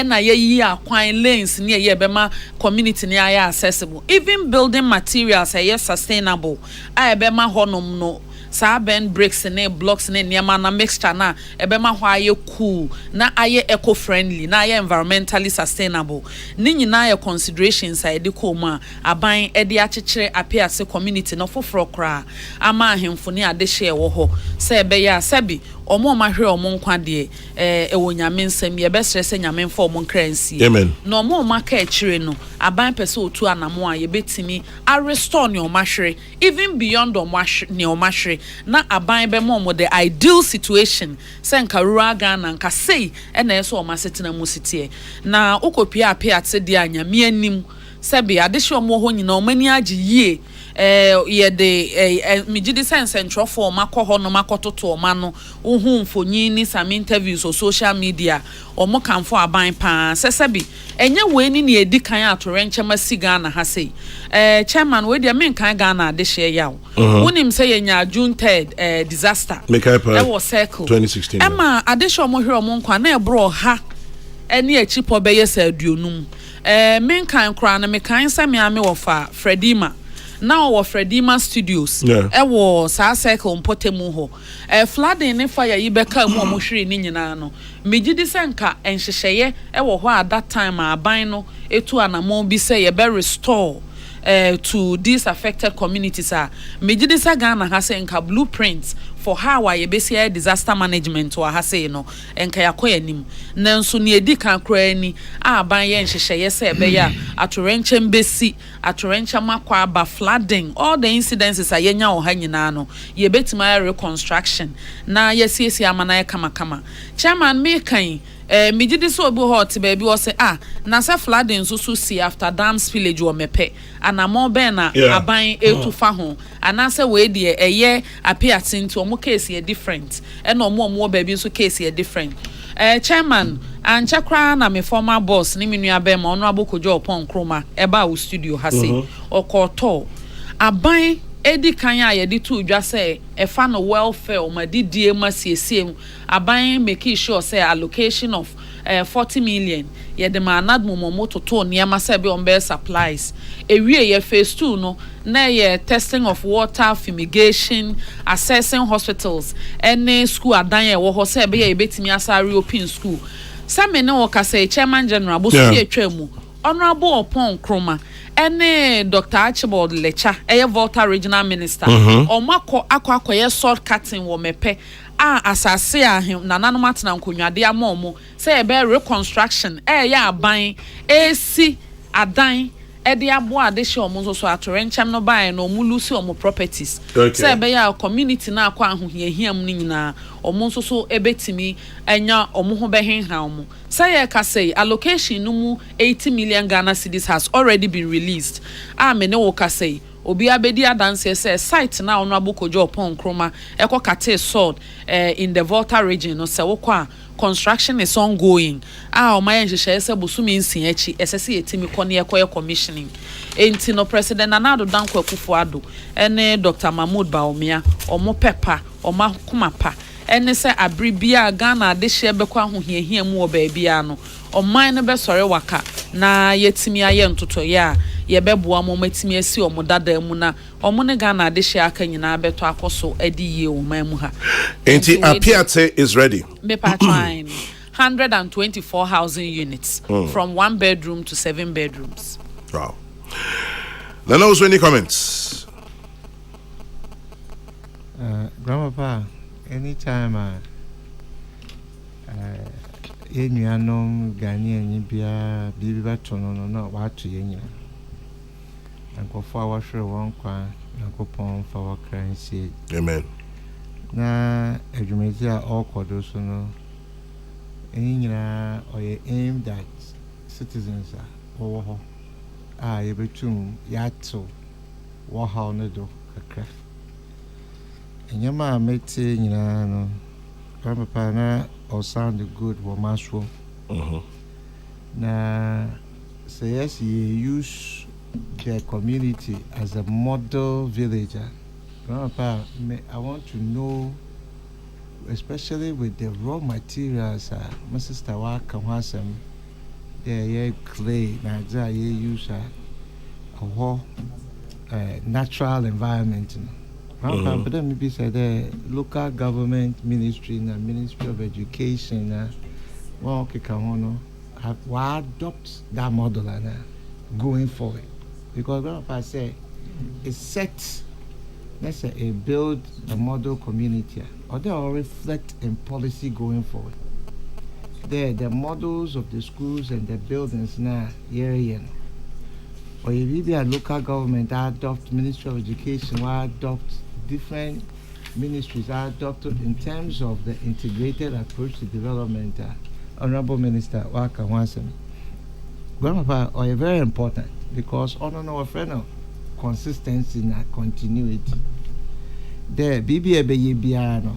na yeyi akwan lanes ne ye bema community ne aya accessible even building materials are sustainable a bema honom no sa ben bricks ne blocks ne niama na mixture na ebema ho aye cool na aye eco friendly na aye environmentally sustainable ni nyina aye considerations a de ko mu a aban e de akekere apiase community no foforo kra ama ahemfo ne ade hye wo ho se ebe ya sabi omo mahwe omo nkwa de ewo nyame nsem ye besere se nyame mfa omo nkransi no omo maka ekire no aban pese otu anamo a ye betimi a restore ne omahwe even beyond omahwe ne omahwe na aban be mo the ideal situation se nka rural Ghana nka sei na eso omasetena mu sitie na ukopia apiate de anyame anim sebi adehye omo ho nyina omani agi yie ye de migidi sense entrofo makọ no makototo oma no uhu mfonyi ni some interviews or social media omo kanfo aban pa sesebi enye we ni na edi kan atorenche masiga na ha sei chairman we dia men kan Ghana adehye yawo wonim say yenya June 3rd disaster e was circle 2016 ema adehye omo hwe omo nkwa na ebro ha eni achipo beye sa aduonum men kan kra na me kan sa me ame wo fa Fredima now of Fredima Studios ewo sa circle mpotemu ho flooding ne fire yi beka mu omohwere ni nyina no megidi senka enhyehyeye ewo ho at that time aban no etu anamon bi say ye be restore to these affected communities megidi sa Ghana ha say nka blueprints for how I besi disaster management or ha say no enka yakoya nim nanso ne edi kan kra ni aban ye nhyehyeye say be ya atorenche mbesi atorenche makwa ba flooding all the incidences ayenya o ha nyina no ye betima reconstruction na yesiesi amana ye kama chairman me kan megidi so obi hot baby o say na say flooding so see after dam spillage o mepe anamo ben na aban etufa ho anase we de eye apiate nti omo case ye different e na omo baby so case ye different chairman ancha kra na me former boss ni menu abem ono abokojo opon kroma eba wo studio ha say okoto aban edi kan ya ye di to dwa say e fa no welfare o madidie masiesie aban make sure say allocation of 40 million ye de ma nadmomo toto niam say be on be supplies ewie ye phase 2 no na ye testing of water fumigation assessing hospitals any school adan ye wo ho say be ye betimi asare open school some ne wo ka say chairman general bo so etwa mu honorable upon kroma ene Dr. Archibald Lecha Volta regional minister omako akwa sword cutting wo mepe asase ahim nananom atena nkonwade amomo say e be reconstruction ya aban esi adan ede abo adehye omo so atorenchem no bae no omulusi omo properties say be ya community na akwa ahohiahiam ni nyina omo so ebetimi enya omo ho behenha omo say ka say allocation no mu 80 million Ghana cedis has already been released amene wo ka say obi abedi adanse say site na ono abokojo opon kroma ekokate sword in the Volta region no say wokwa construction is ongoing omaye nhyehyeye say bosumi nsin achi esese yetimi kone ekoye commissioning enti no president Nanado Danko Akufo-Addo ene Dr. Mahmoud Baumia omo pepa oma kumapa ene say abribia Ghana adehye bekwa ahohiahia mu wo baabia no oman no be sore waka na yetimi aye ntotoye a ye beboa mo matimi asi omo dada mu na omo ne Ghana adehye aka nyina beto akoso adi ye oman mu ha enti apiate is ready me pa trying 124 housing units from 1 bedroom to 7 bedrooms. Wow. Then also any comments? Grandpa, anytime yenuanom Ghanaian bia bibi bato no watu yenya ankofo a wahwere won kwa Yankopon fa wakransie. Amen. Na adwumezi a okodo so no or aimed at citizens or yebetum yato waha no do kakra enyama meti nyina no papa na all sound good wo maswo na say yes you use the community as a model villager. Papa, I want to know, especially with the raw materials, my sister waka wasam, the clay, na use a natural environment. But then maybe say the local government ministry and Ministry of Education, well, have adopt that model going forward, because Grandpa say it's set. Let's say a build a model community, or they all reflect in policy going forward. The models of the schools and the buildings now, or if a local government adopt Ministry of Education, or adopt different ministries, are adopted in terms of the integrated approach to development. Honorable Minister Waka Wansem, Grandpa, are very important because our friend of consistency and continuity. The BBA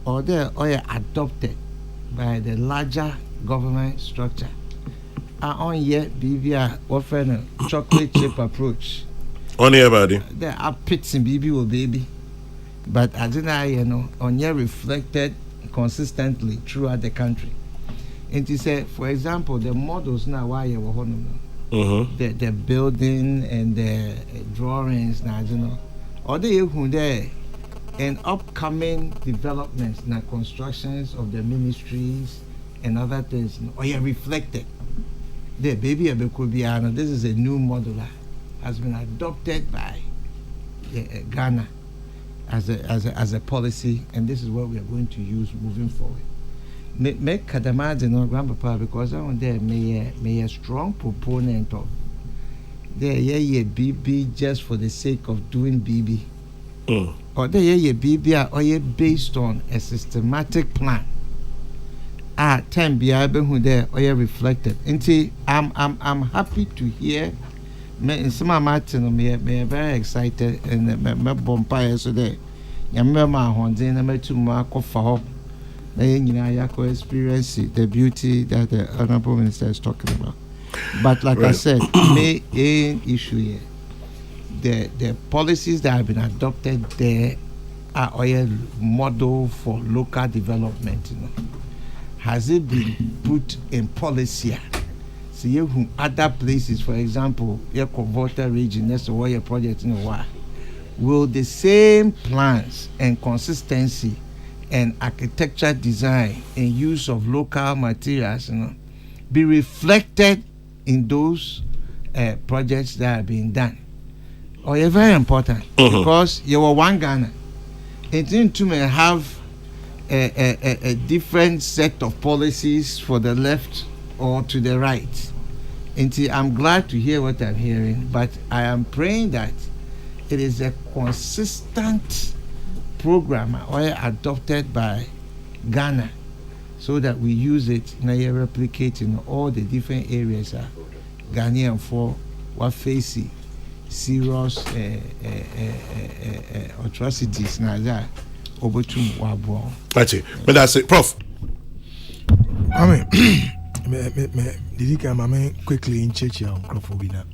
or they are adopted by the larger government structure. On yet BBA offering a chocolate chip approach. On everybody. There are pits in BB or baby, but I didn't on yet reflected consistently throughout the country. And to say, for example, the models now why you were the building and the drawings now, or the and upcoming developments now constructions of the ministries and other things, or you reflected. The baby could be this is a new model that has been adopted by Ghana as a policy, and this is what we are going to use moving forward. Make Kadamadi no Grandpapa, because I want there may a strong proponent of there BB just for the sake of doing BB. Or there BB or based on a systematic plan. 10 be able who there or reflected. Until I'm happy to hear me some Martin me very excited and me bonfire so there. Remember my Honda and me to mark for experience the beauty that the Honorable Minister is talking about. But like I said, main issue here, the policies that have been adopted there are a model for local development. Has it been put in policy? See, you other places, for example, your Volta region, that's why your project in a while. Will the same plans and consistency and architecture design and use of local materials be reflected in those projects that are being done? Or you're very important because you were one Ghana. It into may have a different set of policies for the left or to the right. And I'm glad to hear what I'm hearing, but I am praying that it is a consistent program or adopted by Ghana so that we use it now replicate in all the different areas Ghanaian for what facing serious atrocities now that over to Wabo. That's it. But that's it, Prof. I mean, did you come? I mean, quickly in church, young Crawfordina.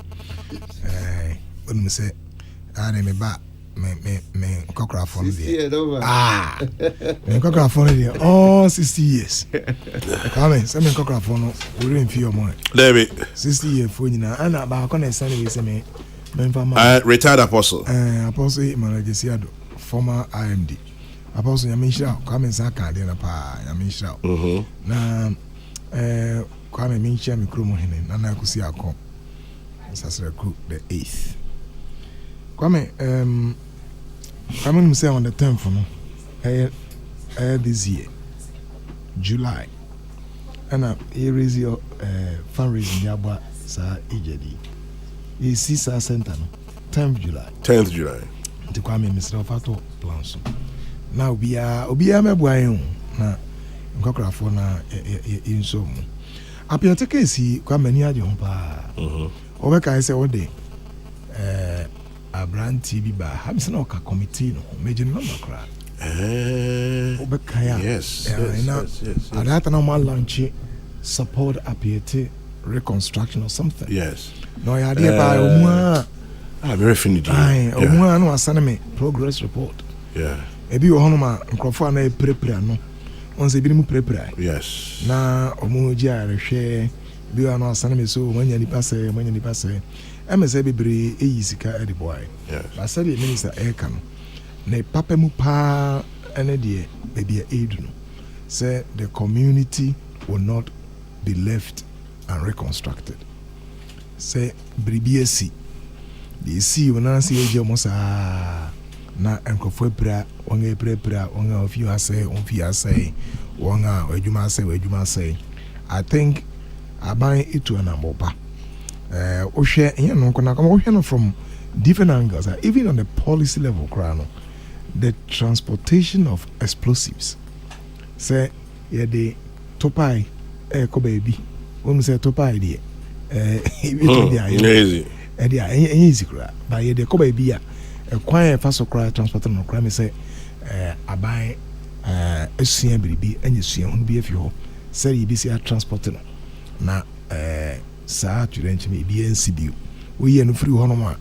When we say, I am a bat. Me Kokrokoo me Kokrokoo oh 60 years. Come on, say me Kokrokoo we in few more. David 60 years for you now. And about can say me retired apostle. Apostle Managesiado, former IMD. Apostle Yamisha, come and Saka de pa Yamisha. Na kwame mincha mi kromo hene na na kusi akọ. Sasra group the 8th. Kwame I'm say on the 10th this year, July, and here is your fundraising yaba sa ejedi. You see sa center no 10th July. 10th July. The Kwame Mr. Fato plans. Now we are me boy na nkɔkorafo na inso mu apiate case kwa mani ade ho pa obeka say wo de abranti bi ba ha bisa na oka committee no meje no makra obeka ya yes adata na ma launch support apiate reconstruction or something yes no ya de ba omu very finity omu no asana me progress report ebi wo hono ma nkrofo na prepare no on se bi mu prepare yes na omu ji arehwe bi wa no asana me so manya ni passe emese bebre eyi sika e de boy ba say the minister e kan na papa mu pa ene de bebia edu no say the community will not be left and reconstructed say bribiesi the see when see eje mo sa na enkofo pra wonga pra wonga ofi asay wonga adwuma asay I think aban itu anamopa ohwe yen no kona come ohwe no from different angles even on the policy level krano the transportation of explosives say ye de topai ko baby when say topai de easy easy kra ba ye de ko baby a kwan fa so kra transport no kra me say aban esua biribi anya sua ho bi afi ho say ye bi say transport no na saa turenche me bi NCB we ye no free ho no ma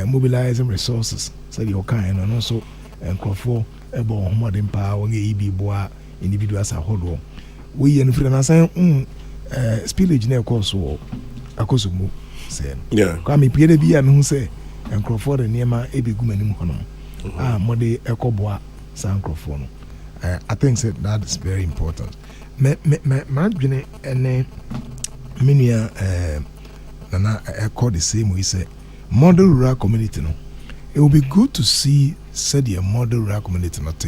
mobilizing resources say the okan no so nkrofo ebo homodin pa won ye bi boa individuals ahodo we ye no free na say spillage na ekoso akoso mu say kwa me pie de bi ya me hu say nkrofo de niema ebegu manim ho no mode ekoboa sa nkrofo no I think that is very important me dwene ene Minia Nana echo the same way say model rural community no. It will be good to see said the model rural community not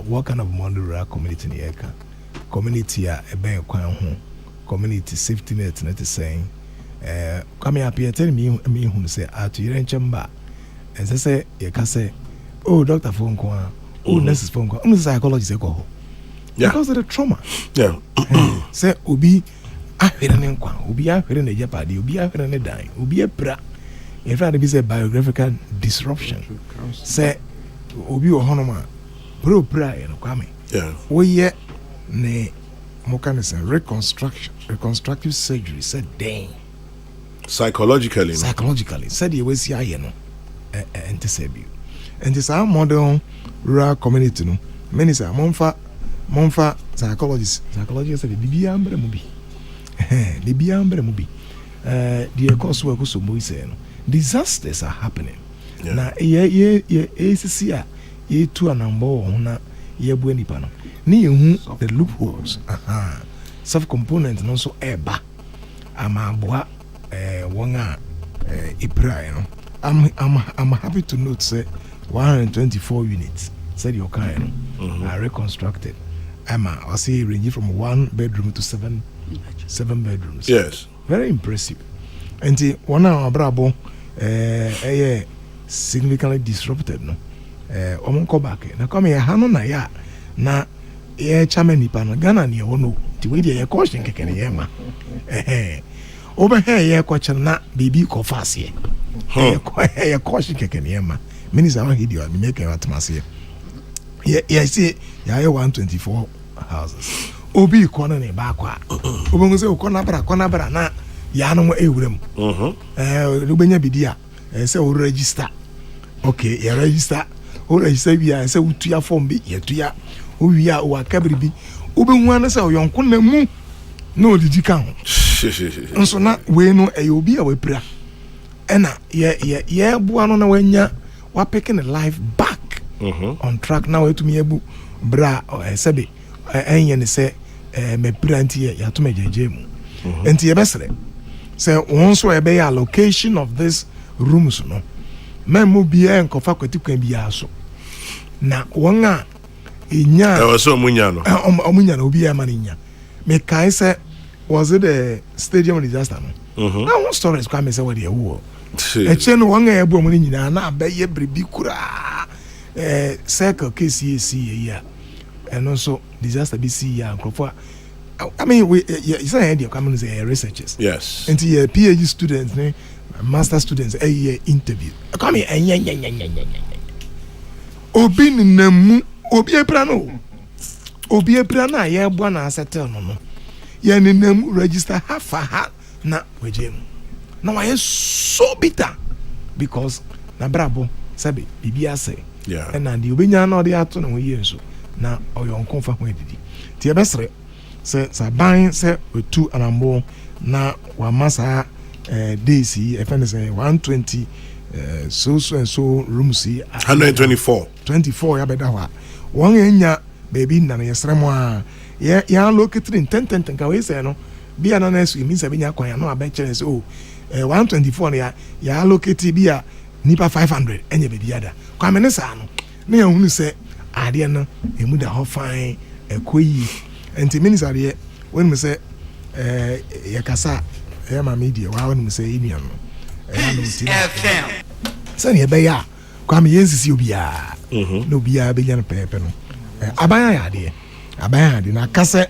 what kind of model rural community in the community a ben kwan ho community safety net not saying come up here tell me who say at your chamber and say you can say oh doctor phone call nurses phone call psychologist go because of the trauma say obi ahwere ne nkwa obi ahwere ne japade obi ahwere ne dan obi apra in fact be say biographical disruption say obi wo hono ma bro pra no kwame wo ye ne mo kan say reconstructive surgery said dang psychologically said ye we see aye no entisabi and this our modern rural community no many say monfa psychologist say bibia ambre mu bi the course work so disasters are happening na ACC ye to anambo na ye bu nipa no ni hu the loopholes self component no so eba amaboa wonga iprai no I'm happy to note say 124 units said your kind are reconstructed I say ranging from 1 bedroom to 7 bedrooms. Yes. Very impressive. And the one our brabo significantly disrupted no. Omonko back. Na come here hano na ya na chairman nipa no Ghana ni wono. Ti we dey caution keke ne yema. Over here ye kwacha na bibi ko fase. Ye caution keke ne yema. Minister wa hidio me make atmosphere. Yeah, see, yeah, 124 houses. Obi kona ne ba kwa. Obi se kona bra na ya no ewurem. Ubenya bidia. Say o register. Okay, you register. O register bia say utua form bi, ye tua. O wia o akabri bi. Obi hu na say oyonko na mu. Na odidi kan ho. Nso na we no obi a we pra. Ena ye bua no na wanya wa picking a life back. On track now to me ebu bra sebe enye ne se me pranti ya to me jeje mu enti ye besere say won so e be allocation of this rooms no memu bia enkofa kwatikwan bia so na won a enya e was so munya no omunya no obi e ma nya me kai say was it the stadium disaster no na one stories kwa me say we dey wo e che no won a ebu omu nyina na be ye bribi kura circle case ya and also disaster BC and Crawford. I mean, we it's an idea coming as researchers. Yes. And the PhD students, master students, a year interview. Come here, Obi Nemu, Obi Prano, Obi Prana, yeah, one settle no. Yen Nemu register half a hat, na wejim. Now I am so bitter because na brabo sabi bibia say. Yeah. And the Ubinya no the ato no years na oyo nkonfa ho edidi. Ti ebesre se saban se otu anambo na wa masa days e friend say 120 so and so rooms 124 ya beda ho won enya baby na yesremo a ya located in 10 ka we say no bia na na su mi say benya kwan ya no abenche say oh 124 ya located bia nipa 500 enye baby ada kwa me ne sa no na ya hunu say ade no emu da ho fine ekoyi enti minister de when me say ya kasa ya ma media wa when me say inian no FM sani ebe ya kwa me yensisi obia no obia be nya pepe no abanya ya de na kase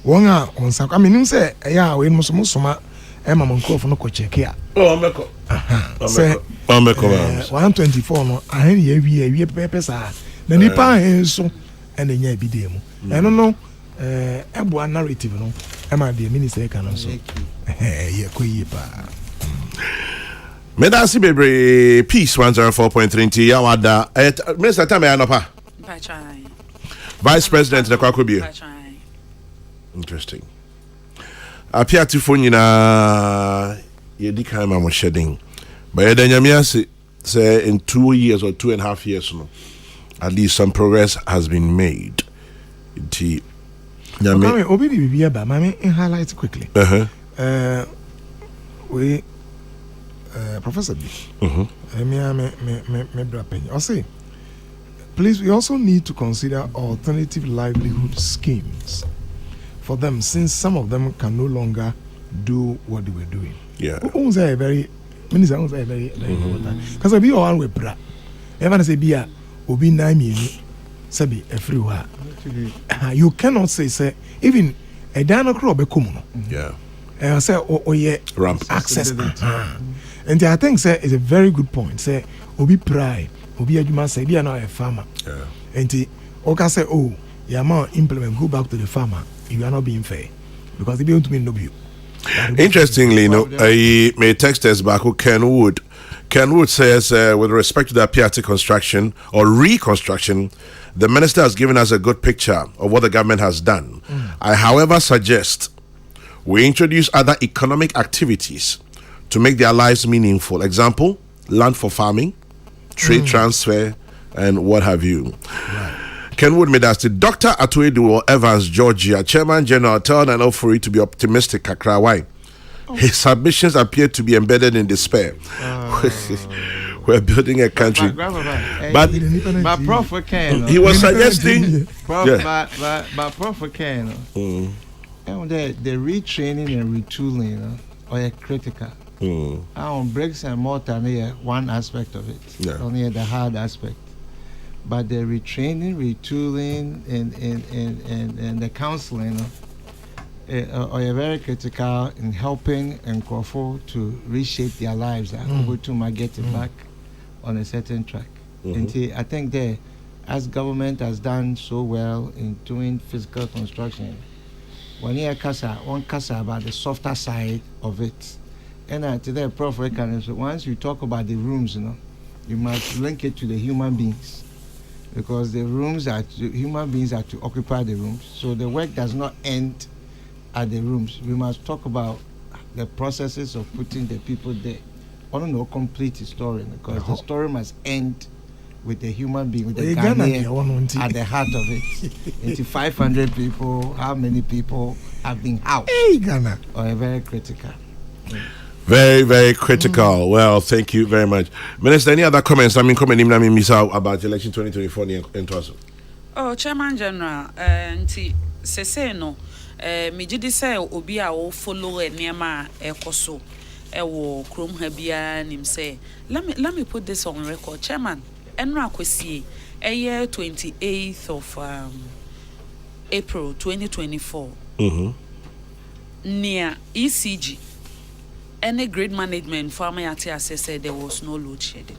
won a onsa kwa me nim say ya we musoma ma monkofo no ko check ya ameko 124 no aheni ya wie pepe sa na nipa enso ena nya ebide mu eno no ebo narrative no ma de minister ka no so ye koyi pa Medasi bebre peace 104.3 yawada Mr. Tame anopa Vice President na kwakobie interesting apia tifo nyina yedi kan ma mo shedding but yeda nyamia say in 2 years or 2.5 years no at least some progress has been made ti nyame obi di bibia ba mame highlight quickly we Professor B. Me brapen. I say, please, we also need to consider alternative livelihood schemes for them, since some of them can no longer do what they were doing. Yeah. Very important. Because I be all with bra. Ever say be a obi na mi sabi everywhere. You cannot say even a dano crop be common. Yeah. I say yeah ramp access. And I think say is a very good point. Say obi pride, obi adwuma say be na a farmer. Yeah. And oka say oh, you ma implement go back to the farmer. You are not being fair because they be want to no you. Interestingly, I may text us back who Ken Wood says with respect to the Piatti construction or reconstruction, the minister has given us a good picture of what the government has done. I however suggest we introduce other economic activities to make their lives meaningful. Example, land for farming, trade transfer, and what have you. Right. Kenwood Medasti, Dr. Atuedu Evans, Georgia, Chairman General, tell an offer to be optimistic. Kakra, why? His submissions appear to be embedded in despair. We're building a country. But Prof. Ken, he was suggesting. But Prof. Ken, the retraining and retooling are critical. On bricks and mortar, one aspect of it. Yeah. Only the hard aspect. But the retraining, retooling, and the counseling are very critical in helping Nkrofo to reshape their lives and to get it back on a certain track. And I think that as government has done so well in doing physical construction, one casa about the softer side of it. And today, Prof. Once you talk about the rooms, you must link it to the human beings. Because the rooms human beings are to occupy the rooms. So the work does not end at the rooms. We must talk about the processes of putting the people there. I don't know, complete the story, because the story must end with the human being, with the Ghanaian at the heart of it. Into 500 people, how many people have been housed? Ghana. Or very critical. Very, very critical. Well, thank you very much. Minister, any other comments? Comment about election 2024 in Toaso? Oh, Chairman General, say no. Me jidi say obi a wo follow enema ekoso wo krom ha bia nim say let me put this on record. Chairman, enra kwesi 28th of April 2024. Near ECG, any grid management farmer at said there was no load shedding.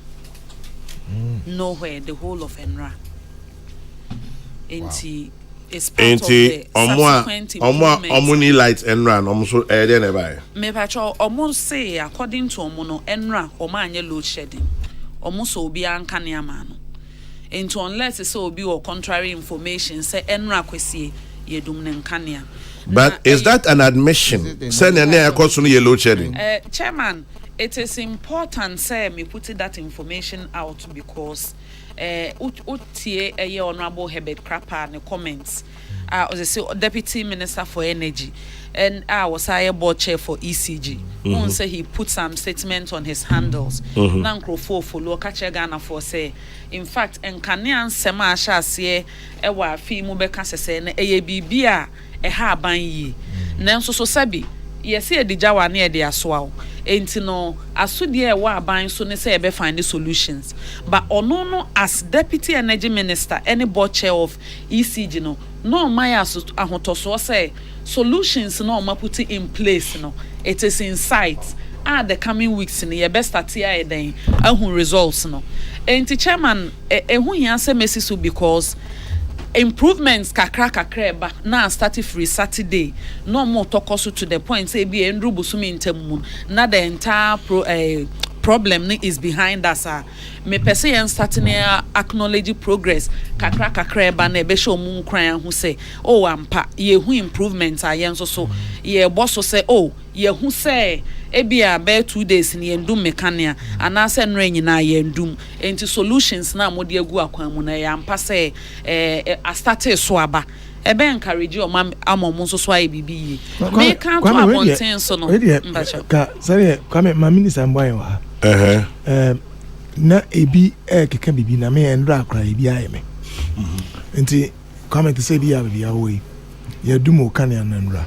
Nowhere, the whole of Enra. It's part of the subsequent improvements. Omuni lights Enra, almost nearby. Me patrol almost say, according to Omono, Enra, Omanya load shedding. Almost will be uncaniamano. Into unless it's so be or contrary information, say Enra kwesi ye dumnen kania. But is that an admission? Send a near cost on yellow shedding. Chairman, it is important, say, me put that information out because utie a honorable Herbert Crapper the comments. Was a deputy minister for energy, and I was a board chair for ECG. Say he put some statement on his handles. Nankro for local Ghana for say, in fact, and Kanian Sema Shasye, Ewa Fi Mubeka Sesen, ABBA, a haban ye. Nanso so sabi, yes, the Jawa near the Aswao. Ain't no, as soon as we are buying, so ne say ebe find the solutions. But Onono as deputy energy minister, any board chair of ECG no my ahotoso say solutions no ma put it in place it is in sight. The coming weeks in your best at here then results and the chairman who answer message because improvements kakra ba now started free Saturday no more talk also to the point say be Andrew Busumi intemu na the entire problem is behind us. Me pese yen starting acknowledge progress kakra ba na ebe show mu nkran hu say ampa ye hu improvements yen so ye boss say ye hu say ebia be 2 days ni endum mekania anase nre nyina ye endum enti solutions na mode agu akwan mu na ya ampa say a start so aba ebe encourage o amom so so ayi bibi me kan to abonten so no ka sare kwame ma minister mboy wa na ebi keka bibi na me endra akra ebi ayeme enti kwame te say bia bia we ye dumo kan ya nanra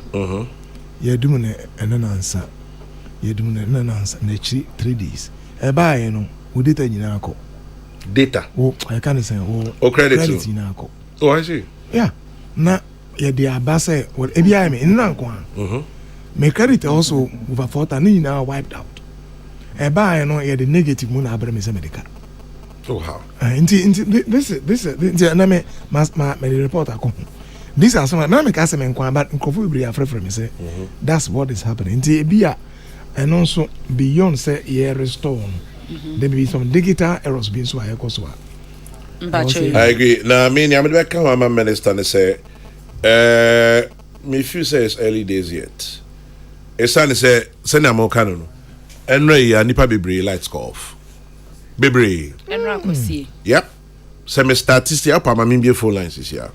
ye dumo ne enanansa ye dumo ne enanansa na chi 3 days e ba ye no wo data nyina akọ data I can't say credit nyina akọ I see yeah na ye dia abase what ebi ayeme nna nko me credit also over 4 ni na wiped out e ba ye no ye the negative mu na abere me say medical how this na me the report akọ this are some na me ka say me nko but nkofu ibri afrefre me say that's what is happening nti ebia and also beyond say ye restore there may be some digital errors being so I agree now I mean I'm back my minister and say me few say it's early days yet it's time to say send am okano and ray nipa bebre lights go off bebre enra kosie yep so me statistics up my mean phone lines is here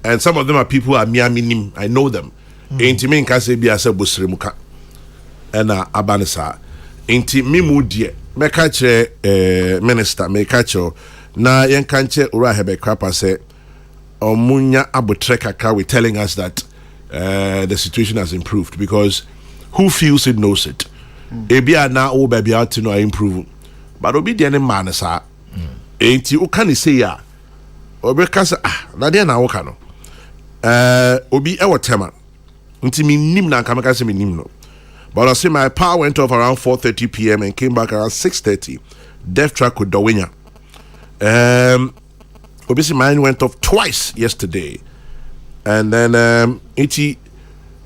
and some of them are people are minim I know them enti me nka say bia say bosremuka and abanisa enti me mu die me ka kire minister me ka kire na yen kan che ora hebe krapa say omunya abotre kakra we telling us that the situation has improved because who feels it knows it ebia na o baby out to know improve but obi de ne man sa enti o kan say ya obi ka say na de na wo ka no obi e wotema nti mi nim na kan ka say mi nim no but I say my power went off around 4:30 p.m. and came back around 6:30 death track with Dawenya obviously mine went off twice yesterday and then iti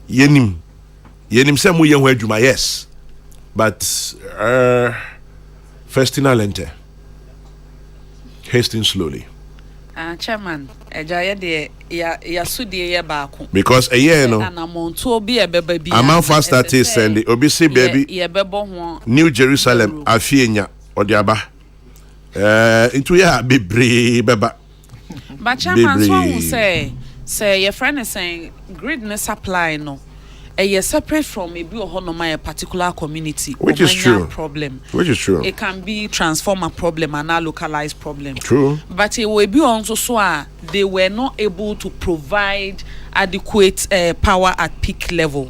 yenim say mu yen ho adwuma yes but first in Alente hasting slowly chairman ejaye de ya sudie ye baako because a year no anamonto obi ebeba bi amount fast start send obisi baby ye bebo ho New Jerusalem afienya odiaba into ya bebre beba but chairman so say your friend is saying grid ne supply no a separate from maybe a particular community which is true problem which is true it can be transformer problem and a localized problem true but it will be also so they were not able to provide adequate power at peak level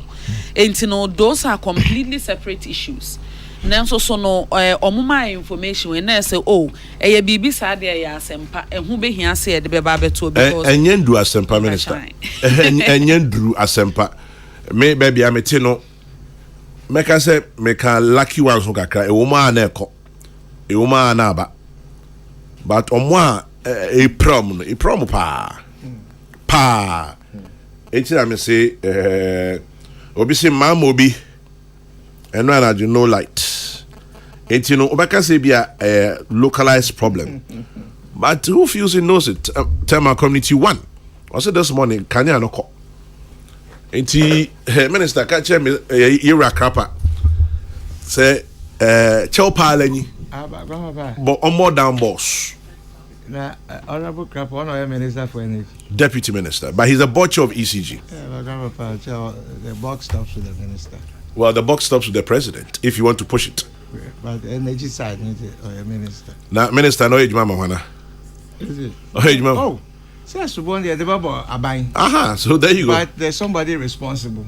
and those are completely separate issues nanso so no omuma information we na say oh eye bibi sa de ya asempa ehu behia se ye de be ba beto because enyendu asempa minister enyendu asempa me baby amete no meka say meka lucky ones no kakra e woma na ekọ e woma na aba but omo a e prom pa enti am say obi say mam obi eno na do no light enti no obaka say be a localized problem but who feels he knows it tell my community one also this morning kanya no ko enti minister ka che me ira krapa say chew pa alani but more down boss na honorable crap one of minister for energy deputy minister but he's a butcher of ECG. The box stops with the minister. Well, the buck stops with the president if you want to push it. But the energy side needs a minister. Now, minister, no age mama wana. Is it? Oh, so that's one the bubble abine. aha, so there you go. But there's somebody responsible.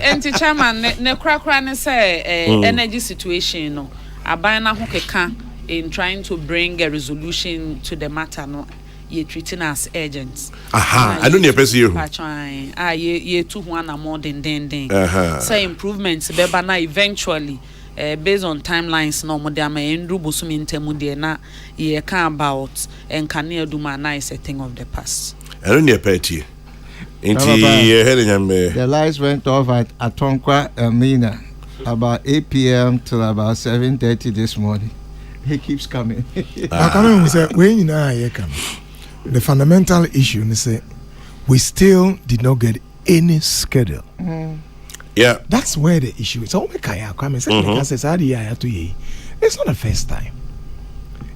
enti chairman ne krakra ne say energy situation no abana ho keka in trying to bring a resolution to the matter no ye treating as agents. Aha, I don't need a person here. Ye two one more than say improvements beba na eventually based on timelines no mo dia ma endru bosumi ntemu de na ye can about enkane aduma na is a thing of the past. I don't need a petty. The lights went off at Atonkwa Mina about 8 p.m. till about 7:30 this morning. He keeps coming. I can say when you know here come. The fundamental issue is we still did not get any schedule. Yeah, that's where the issue is. So it's not the first time.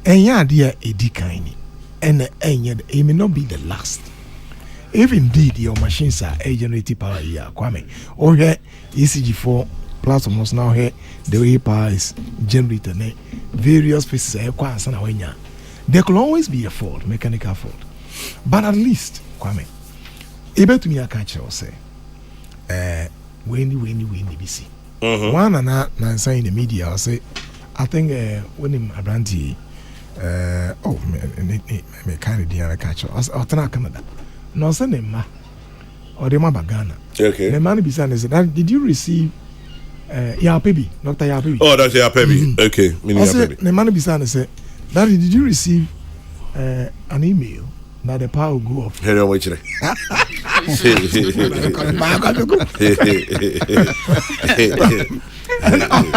And yeah, dear Edikaini, and it may not be the last. If indeed your machines are a generative power here, Kwame, or here ECG4 platforms now here the way power is generated various pieces there could always be a fault, mechanical fault. But at least, Kwame, able to me I catch you say when BC. One and I say in the media I'll say I think when him Abranti me kind of dear catch you or Canada. No send him ma or the Mabagana. Okay. The man beside said, did you receive Yapebi, Dr. Yapebi? Oh, Dr. Yapebi. Okay. The man beside said, Daddy, did you receive an email that the power will go off? Here, wait. I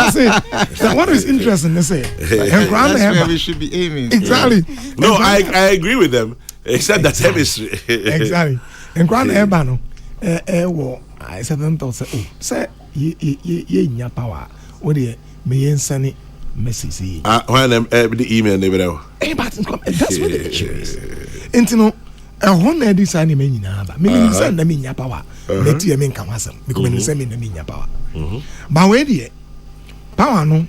say, that what is interesting, they say, that's where we should be aiming. Exactly. No, I agree with them. Except that chemistry. Exactly. And Grand Ebano, I said them to say, oh, say, ye in your power, what do you may send it message? When the email never know. But that's what the issue is. And you know, a one design me in Abba, meaning send them in your power, let you mean come as them, because you send them in your power. But where the power no,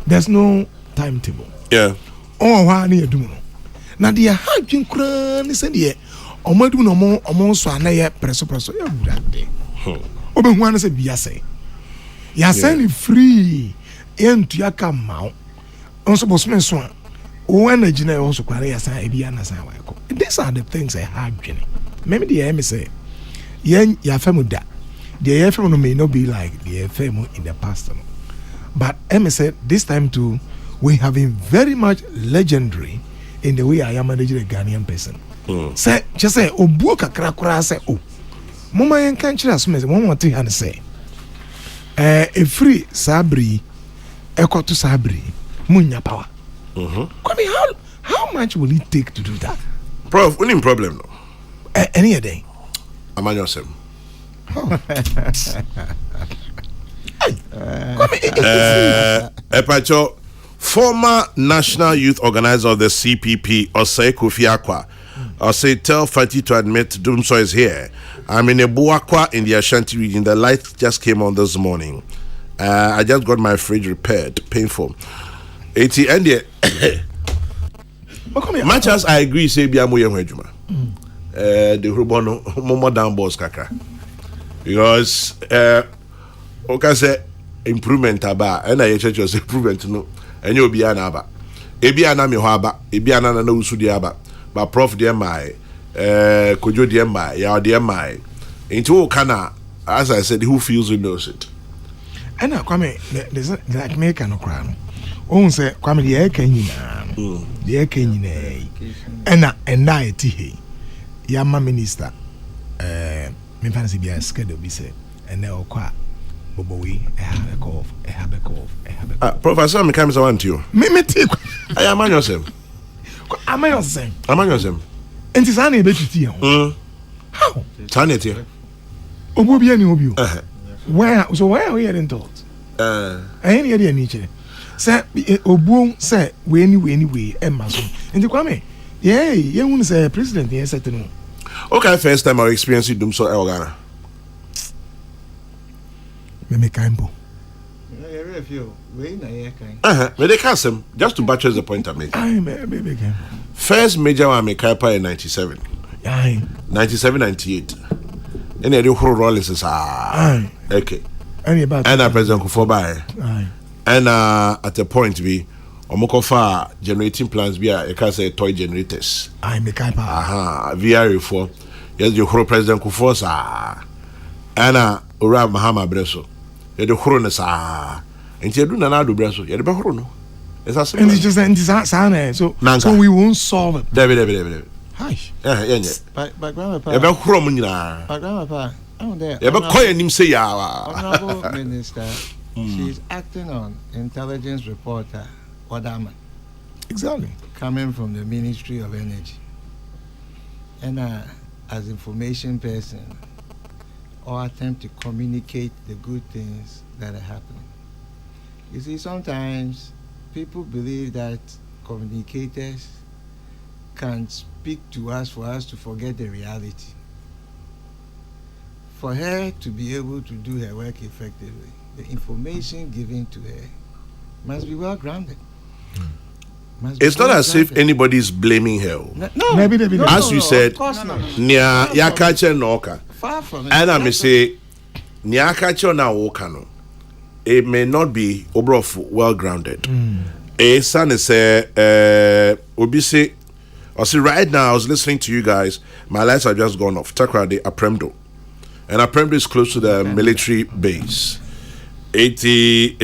there's no timetable. Yeah. Oh, why are you doing? Na dia hadwin kura ni se de omadu no mo so anaye preso ya wurade obehu an se bia se ya send free entu ya kama onso bosmen so o energy na onso kware ya san ebia na san wa ko. These are the things I hadwin maybe the me say yen ya famuda the FM no may not be like the FM in the past, but me said this time too we have been very much legendary in the way I am managing a Ghanaian person. Say, just say, oh, Buka Krakura say, oh, Mama and Kanchra Smith, one more thing and say, a free Sabri, echo to Sabri, Munya power. How much will it take to do that? Prof, winning problem, no? Any day. I'm on yourself. Epacho. Former national youth organizer of the CPP, Osei Kofi Akwa, Osei tell Fati to admit Doomso is here. I'm in Ebuakwa in the Ashanti region. The light just came on this morning. I just got my fridge repaired. Painful. 80 and much as I agree, say Biamu Yamwejuma. The Rubono Momo down boss kaka. Because okay say improvement aba and I church was improvement no and you be an aba ebi ana me ho aba ebi ana na usu di aba but prof dear my kojo dear my ya dear my into kana as I said who feels who knows it and kwame there's like make no cry no on say kwame the air can the air can and na eti he yama minister me fancy be a schedule be say and now kwa bobowi have a cough professor me come want you me take I am on yourself am I yourself and is an able to tea how sanity obobi ani obi where are we heading towards any idea nature say obuon say we anyway emma so and kwame yeah you want say president yes set no okay first time I experience it so Ghana me kaimbo but they can't some just to buttress the point I make first major one make in 97 98 and they do whole rollers okay and I President Kufuor and at a point we omokofa generating plants be a can say toy generators VR4 yes the whole President Kufuor and Ora Mahama Breso the whole sa and you do na do breso you be horo no it's as and it's just so we won't solve it David hi but grandpa you be horo mu nyina but grandpa there you be call him say ya honorable minister she's acting on intelligence reporter Odaman exactly coming from the Ministry of Energy and as information person or attempt to communicate the good things that are happening. You see, sometimes people believe that communicators can speak to us for us to forget the reality. For her to be able to do her work effectively, the information given to her must be well grounded. It's not as if anybody is blaming her. No, maybe as you said, near Yakache Noka. Far from it. And I may say, Nyakacho na Wokano. It may not be well grounded. A son is Obisi. I see right now I was listening to you guys. My lights are just gone off. Takrade Apremdo. And Apremdo is close to the military base. 80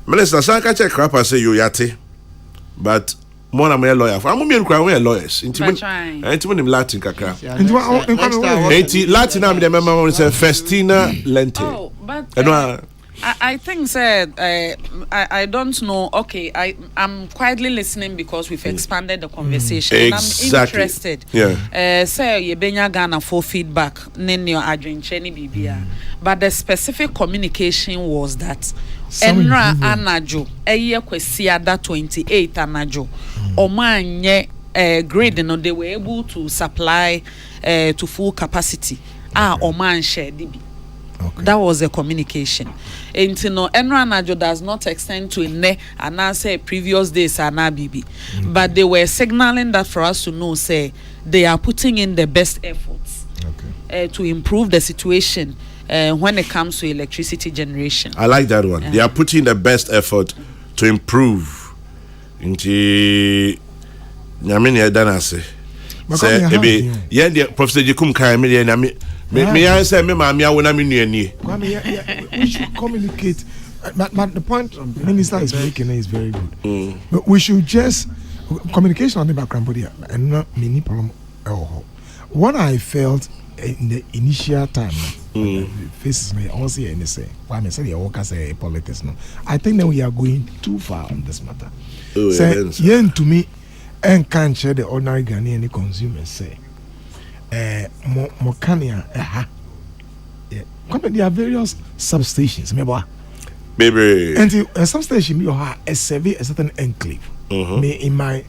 Minister Sanka check crap I say you yate. But more than a lawyer. I'm a lawyers. Intimate Latin kakra. Latin I'm the member say Festina Lente. Oh, but I think said I don't know. Okay, I'm quietly listening because we've expanded the conversation. Exactly. And I'm interested. Yeah. Say you benya Ghana for feedback. Nenyo adwencheni bibia. But the specific communication was that Enra anajo eye kwesi ada 28 anajo. Omanye grade no they were able to supply to full capacity. Oman share DB. Okay. That was the communication. And Enra Najo does not extend to ne and say previous days are na bibi. But they were signaling that for us to know, say they are putting in the best efforts to improve the situation when it comes to electricity generation. I like that one. They are putting the best effort to improve. Into Nyamini Danase. Say, Professor Jikum Kai me I say me mama wona me nuani. We should communicate. But the point the minister is making is very good. But we should just communication on the background body and not many problem. What I felt in the initial time faces me also in the say why me say the workers say politics no. I think that we are going too far on this matter. Say to me and can't share the ordinary Ghanaian consumers say Mokania, there are various substations, baby. And a substation you have a survey a certain enclave. Me in my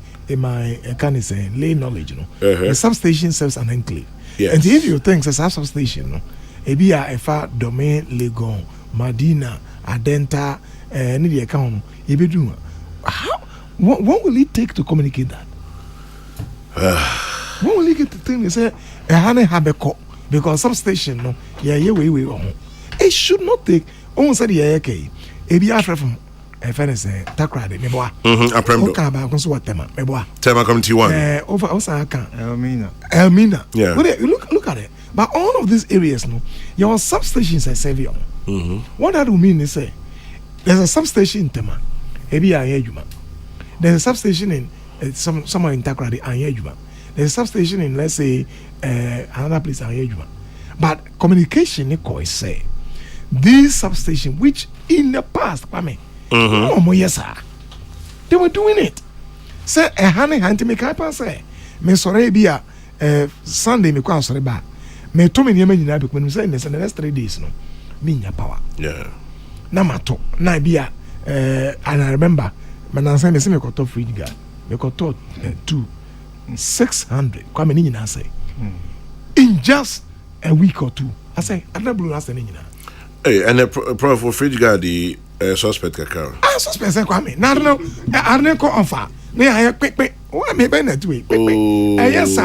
can I say lay knowledge, a substation serves an enclave. Yes. And if you think it's a substation, it be a far domain Legon, Madina, Adenta, any account. If you do, what will it take to communicate that? What will you get the thing? They say, a honey habeko, because substation no we it should not take on said okay ebi after from fairness takrade meboa apremdo okay ba ko so watema meboa tema community 1 over osa kan Elmina. yeah look at it, but all of these areas no your substations are saving. What that would mean is say there's a substation in Tema ebi ayejuma, there's a substation in somewhere in Takrade ayejuma, there's a substation in, let's say, another place ayejuma, but communication is say these substations which in the past they were doing it. Say a honey hunting me can't say me sorry be Sunday me kwa sorry ba me to me nyama nyina be when say in the next 3 days no me nya power na mato na bia and I remember when I say me got to fridge guy me got to 600 kwa me nyina say in just a week or two. I say I don't blue say nyina. Hey, and the prof for fridge guy the suspect kakao. Suspect say kwa me na no I don't go on far me I quick what me be na do quick yes sir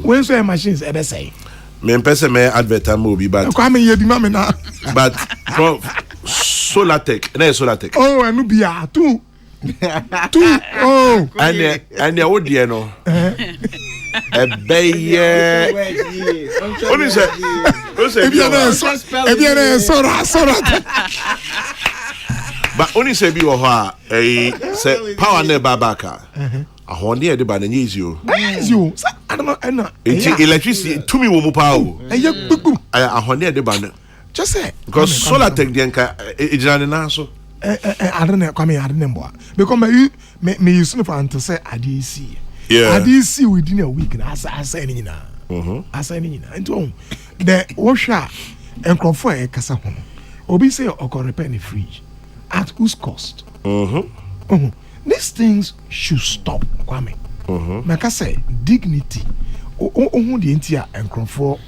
when so machines e be say me pese me advert am be bad kwa me ye bi ma me na but prof Solatech na Solatech oh enu bia two oh and the old dear no ebeye only say sora but only say bi wo ho say power na babaka ahonde e de ba na nyezio I don't know electricity to me wo mu power ahonde e de ba na just say because Solatech de nka ejirane na so I don't know because me use no for to say ADC. Yeah. ADC within a week na asa any na. Asa any na. Into the washer and crofo e kasa ho. Obi say o repair the fridge at whose cost? These things should stop, Kwame. Like I say, dignity. Who the entire and crofo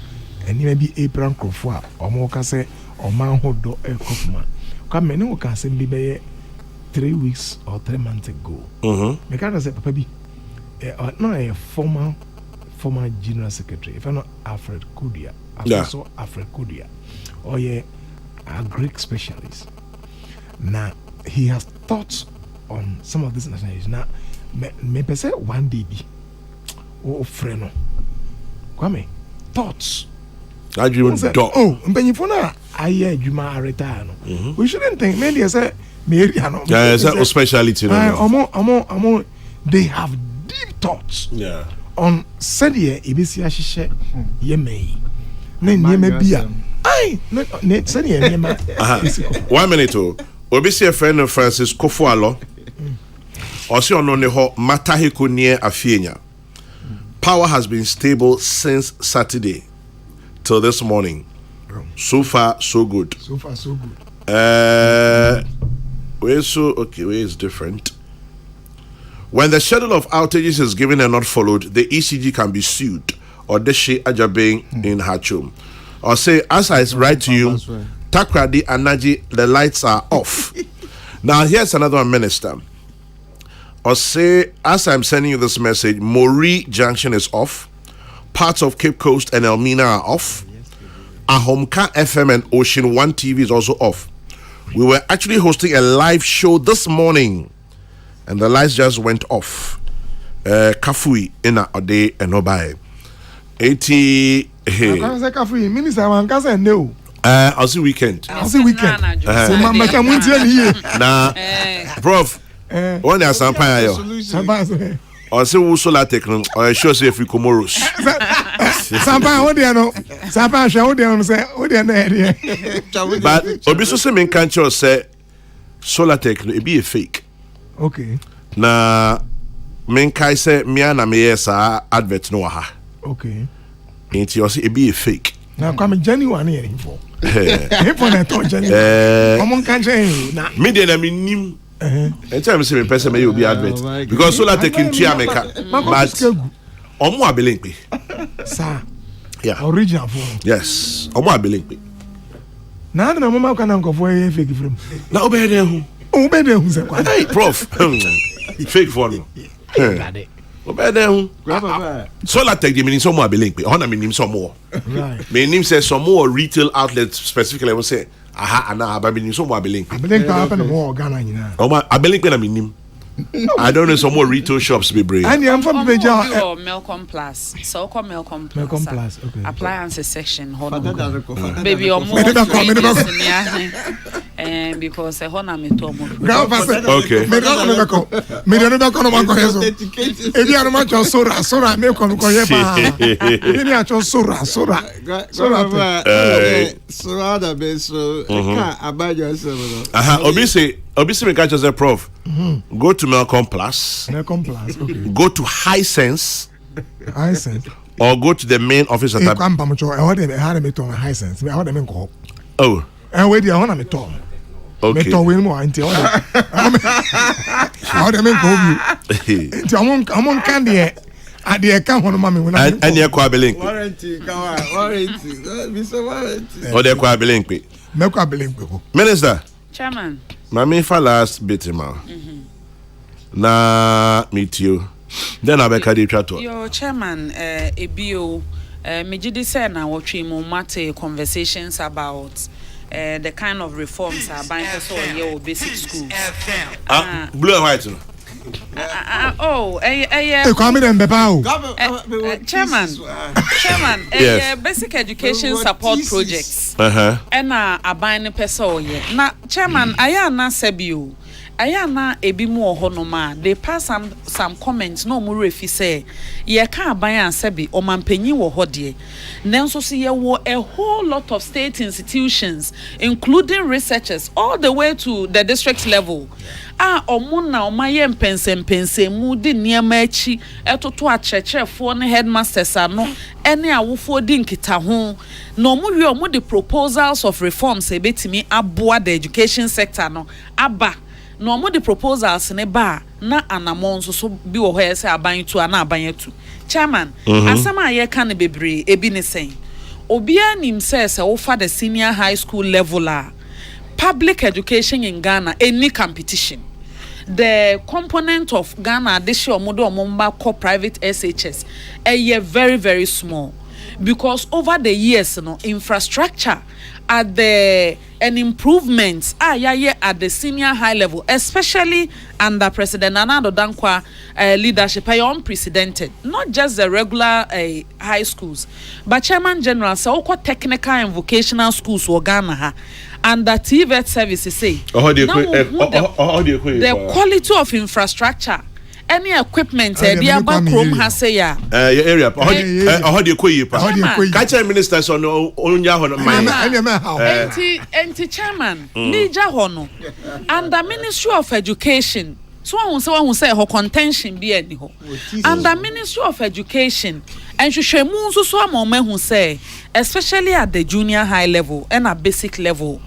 and maybe April crofo or more can say or man who do a coffman. Come no can say be 3 weeks or 3 months ago. Me can say papa bi no a former general secretary if I not Alfred Kodia also Alfred Kodia or a Greek specialist. Now he has thoughts on some of these nationalities. Now me say one day be freno Kwame thoughts I dream dog. Oh, Mpenyifona aye adwuma retire no. We shouldn't think maybe I say me area no. Yeah, it's a speciality no. They have deep thoughts. Yeah. On sedie ebesi ahihye yemei. Na niema bia. Ai, ne sedie niema. 1 minute o. Obi see friend Francis Kofualo. Osi ono ne ho mataheko near Afienya. Power has been stable since Saturday till this morning. So far, so good. Where is different. When the schedule of outages is given and not followed, the ECG can be sued or Deshi Ajabing in Hachum. Or say, as I write to you, Takradi Anaji, the lights are off. Now, here's another one, Minister. Or say, as I'm sending you this message, Mori Junction is off. Parts of Cape Coast and Elmina are off. Ahomka FM and Ocean 1 TV is also off. We were actually hosting a live show this morning, and the lights just went off. Kafui ina ode enobae. 80 hey. Kafui minister wankasa no. I'll see weekend. So mama kamunti here. Na prof. One ya sampaya yo. Sampaya. Or say wo Solatech no. Or sure say free Comoros. Sampaya wo dey no. Sampaya sha wo dey no say wo dey na here. But obi so say men kan cho say Solatech no e be a fake. Okay. Na men kai say me na me yes advert no ha. Okay. Enti o say e be a fake. Na come genuine here info. Info na to genuine. Omon kan say na me dey na me nim. Anytime say me person me be advert because Solatech in Chiameka. But omo abelenpe. Sir. Yeah. Original phone. Yes. Omo abelenpe. Na na mama kan nkofo e fake from. Na obede hu. Obede hu se kwa. Hey prof. Fake phone. Obedem. Solar tech, meaning some more belink. Honor meaning some more. Right. Meaning says some more retail outlets specifically. I will say, aha, and now, but meaning some more belink. I believe that happened more Ghana, you know. Oh, I belink when I mean. I don't know some more retail shops be brave. And I'm from Beja. Melcom Plus. So called Melcom Plus. Melcom Plus, okay. Appliances section. Baby, or more. And because a honor me to Okay. Me don't come on Koyeso. If you are much of Sora, me come Koyepa. If you are just Sora. Sora, beso. Can't abide yourself. Obviously, we catch as a prof. Go to Melcom Plus. Melcom Plus, okay. Go to High Sense. High Sense. Or go to the main office at I come from I had me to High Sense. I had them go. Oh. And wait, I want me to. Okay. Me to win more until I had them go. I'm on candy. At the account on mommy when I and your quabbling. Warranty, come on, warranty. Mr. Warranty. Or the quabbling. Melcom Billing. Minister. Chairman. Mami for last bit ma. Na meet you. Then I beg you to. Your chairman, Ebio, Mijidi said na watching mate conversations about the kind of reforms are buying for your basic schools. Blue and white. Come in and Bepao. Chairman, Yes. basic education support projects. Uh-huh. A buying person ye. Na chairman, ayana sebio. Ayana ebi mu ohonoma. They pass some comments no mu refi say ye ka abayan sebi o mampanyi wo hodie. Nenso si ye wo a whole lot of state institutions including researchers all the way to the district level. Omo na omaye mpense mu di niema achi etoto akyerɛkyerɛfoɔ ne headmasters ano ene awofoɔ di nkita ho na omo the proposals of reforms ebetimi aboa the education sector no aba na omo the proposals ne ba na anamon so bi wo hɔ sɛ aban tu ana aban atu chairman asama ye ka ne bebre ebi ne sen obia nim sɛ wo fa the senior high school level public education in Ghana any competition the component of Ghana this year omo private SHS very very small because over the years infrastructure at an improvements at the senior high level, especially under President Nana Addo Dankwa leadership, are unprecedented. Not just the regular high schools, but Chairman General say technical and vocational schools for Ghana and that TVET services say the quality of infrastructure. Any equipment the about Chrome has say ya area catch ministers on onya hono enti chairman Nija hono and the Ministry of Education so who say her contention be any ho and the Ministry of Education and hwehwemu nso so amoma hu say especially at the junior high level and at basic level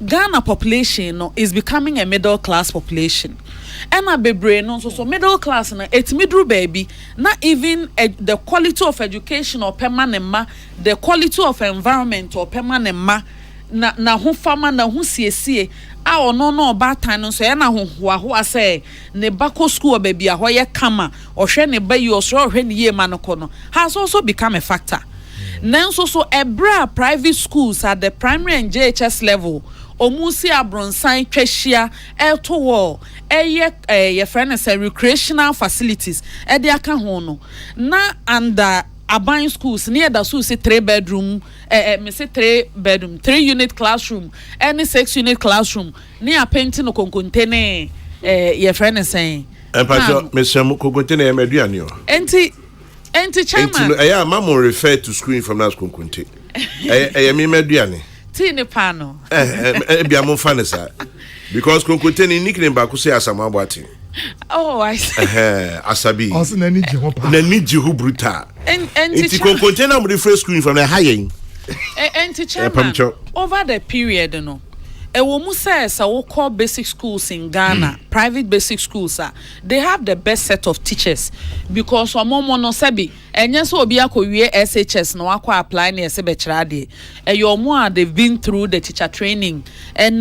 Ghana population is becoming a middle class population. And a bebre no so middle class na it middle baby not even the quality of education or permanent ma the quality of environment or permanent ma na ho fama na ho siesie a no ba tan no so na ho say ne bako school baby a ho ye kama ohwe ne ba yi osro ohwe ne ye ma no kono has also become a factor. Nanso so ebra private schools at the primary and JHS level omusi abronsan twahia eto wall ye friend say recreational facilities e de aka ho no na under aban schools near da so say 3 bedroom me say 3 bedroom 3 unit classroom any 6 unit classroom near painting no konkontene ye friend say empacho me sem konkontene e meduane o enti chairman mama refer to school from that konkonte me meduane Tini pano. Be a monfanesa. Because Concoteni nickname Bakusi Asamabati. Oh, I see. Asabi. Also, Naniji Bruta. And it's Concotena with the first screen from the high and to over the period, no. A woman says, I will call basic schools in Ghana, private basic schools, they have the best set of teachers because Omomo no sebi, and yes, will be a SHS no aqua apply near Sebechradi. And your more they've been through the teacher training and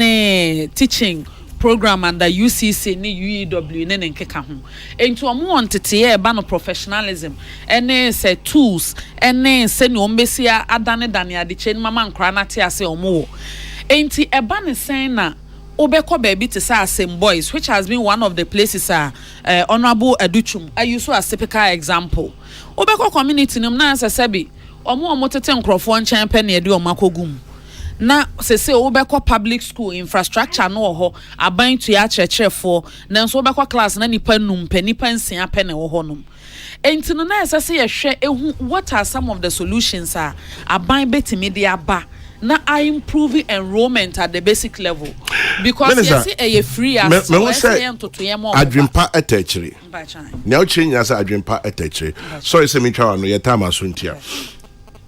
teaching program under UCC ni UEW ne nkeka ho enti omo wontete e ba no professionalism ene se tools ene se ne ombesia adane dane adeche mama nkra na te ase omo wo enti e ba ne sen na obeko baby to say same boys, which has been one of the places honorable Educhum I use as typical example. Obeko community num na sebi omo tete nkrofo nchen pe na edi omakogum na se obeko public school infrastructure no ho aban to ya churchfo na so obeko class na nipa num pe nipa nsia pe na ho num enti no na se ye hwe ehu what are some of the solutions aban betimi de aba na I improve enrollment at the basic level because you see a free as adwempa attachment now change as adwempa attachment sorry say me twa no your time asuntia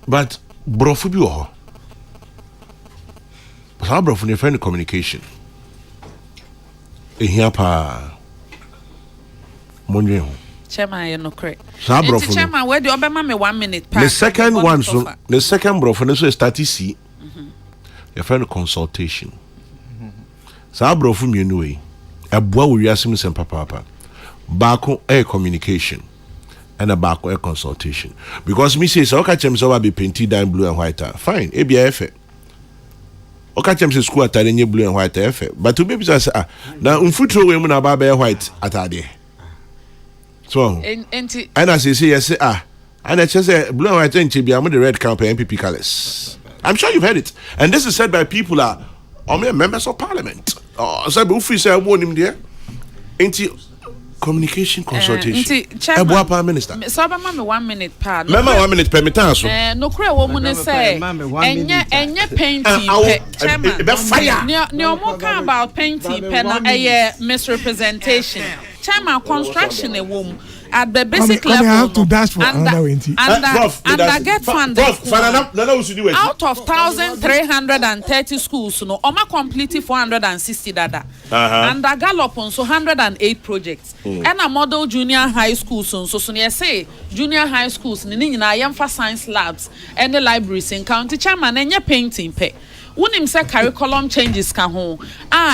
but brofu bi ho how brofu ne friend communication ehia pa monwe ho Chairman, you know correct. Chairman, where the obama me 1 minute the second one so the second brofu so start see your friend consultation. Sabro from you know, a boy will ask him some papa. Bako air communication and a bako air consultation. Because me says, okay, James over be painted down blue and white. Fine, ABF. Okay, James school at blue and white effort. But to be say, now unfutro women are barber white at a day. So, and I say, yes, and I just say blue and white and chibi, I'm the red campaign MPP colors. I'm sure you've heard it. And this is said by people members of parliament. So if say I want him there. Into communication consultation. Prime Minister. So Obama me 1 minute pa. Mama 1 minute per metanso. No kure wo mu ne say enye painting pe. Fire. No more about painting pe na misrepresentation. Chairman construction a womb. At the basic level, I have to dash for another way. And I get funded out of 1,330 schools. No, Oma completed 460 data. And I gallop on so 108 projects. And a model junior high schools. So say junior high schools. Nini for science labs and the libraries in county chairman and your painting pay. Unim say curriculum changes ka ho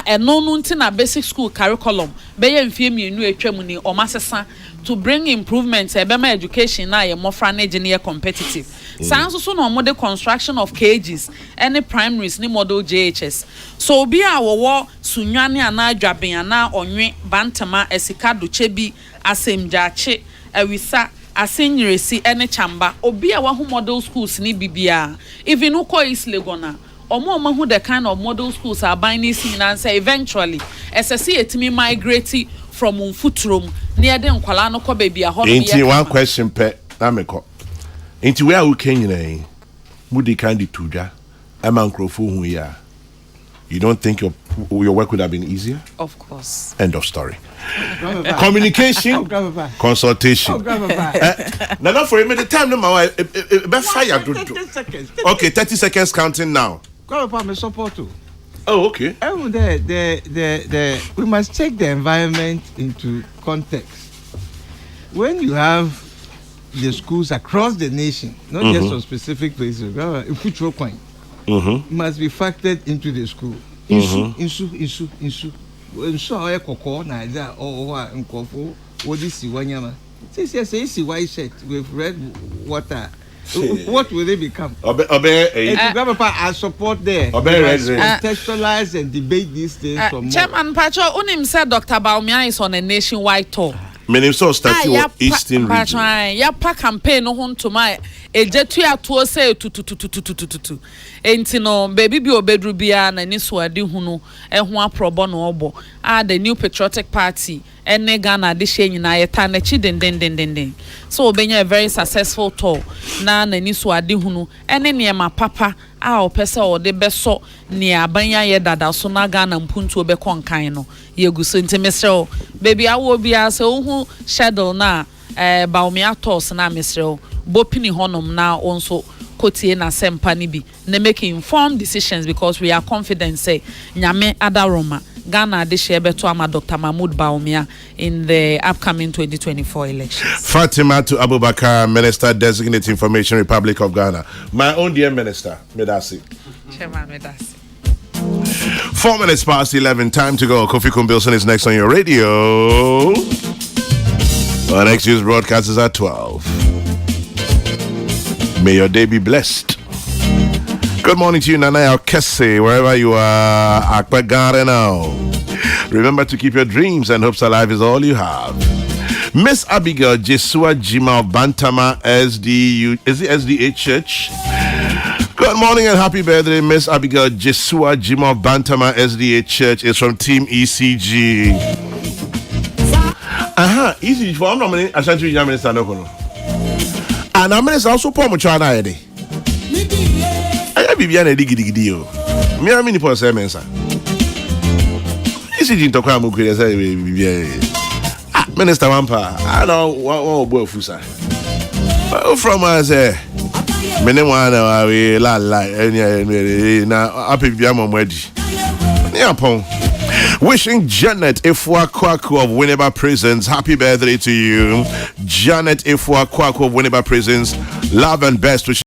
eno no nti basic school curriculum be ye mfie mienu atwam ni o masesa to bring improvements ebema education na ye mofra na engineer competitive sanso so no mo de construction of cages any primaries ni model JHS so obi a wo sunwane ana adwaben ana onwe bantama esika do chebi asemgyache awisa asenyiresi ene chamba obi a wa ho model schools ni bibia even uko is legona omo who the kind of model schools are buying in and say eventually SSC etimi migrate from Mfutrum near the nkwala no ko baby a ho no one question pe na meko enti where we can you mudi kandi tuja amankrofo hu ya you don't think your work would have been easier? Of course. End of story. Communication, consultation. Now for a minute, time no my fire. 30 seconds. Okay, 30 seconds counting now. Support too. Oh, okay. We must take the environment into context. When you have the schools across the nation, not just some specific places, must be factored into the school. Insu. I Koko Naija or Nkofo, what is Siwanyama? Say white shirt with red water. What will they become? I support there. Contextualize and debate these things from more. Chairman Pacho, Unim said Dr. Baumia is on a nationwide tour. Many so statue Eastern region. Ya pa campaign no hon to my ejetu atuo say tu. Enti no baby bi obedru bia na ni so ade hunu ehun aprobo no obo. The new patriotic party ene Ghana de hye nyina yeta na chi den. So obenya a very successful tour na ni so ade hunu ene niema papa opese o de beso ne abanya ye dada so na Ghana mpuntu obekọ nkan no yeguso enti mesrel baby awo bia se ohu schedule na Baumia tours na mesrel bopini honom na onso kotie na sempa ni bi na make informed decisions because we are confident say nyame adaroma Ghana de shebeto ama Dr. Mahmoud Baumia in the upcoming 2024 elections. Fatima to Abubakar, Minister Designate Information Republic of Ghana. My own dear Minister, Medasi. Chairman Medasi. 4 minutes past 11. Time to go. Kofi Kumbilson is next on your radio. Our next news broadcast is at 12. May your day be blessed. Good morning to you, Nana Alkese, wherever you are. Akpagare now. Remember to keep your dreams and hopes alive is all you have. Miss Abigail Jesua Jima of Bantama SDU. Is it SDA Church? Good morning and happy birthday, Miss Abigail Jesua Jima of Bantama SDA Church. Is from Team ECG. ECG for I'm not many Ashanti Minister no. And I'm also poor China. I be behind a diggy yo. Me a mini for seven, sir. ECG to come with Minister Wampa. I know what boy fusa. From us, many one away la now happy biamo wedi. Niapon. Wishing Janet Ifwa Kwaku of Winneba Prisons happy birthday to you. Janet Ifwa Kwaku of Winneba Prisons. Love and best wishes.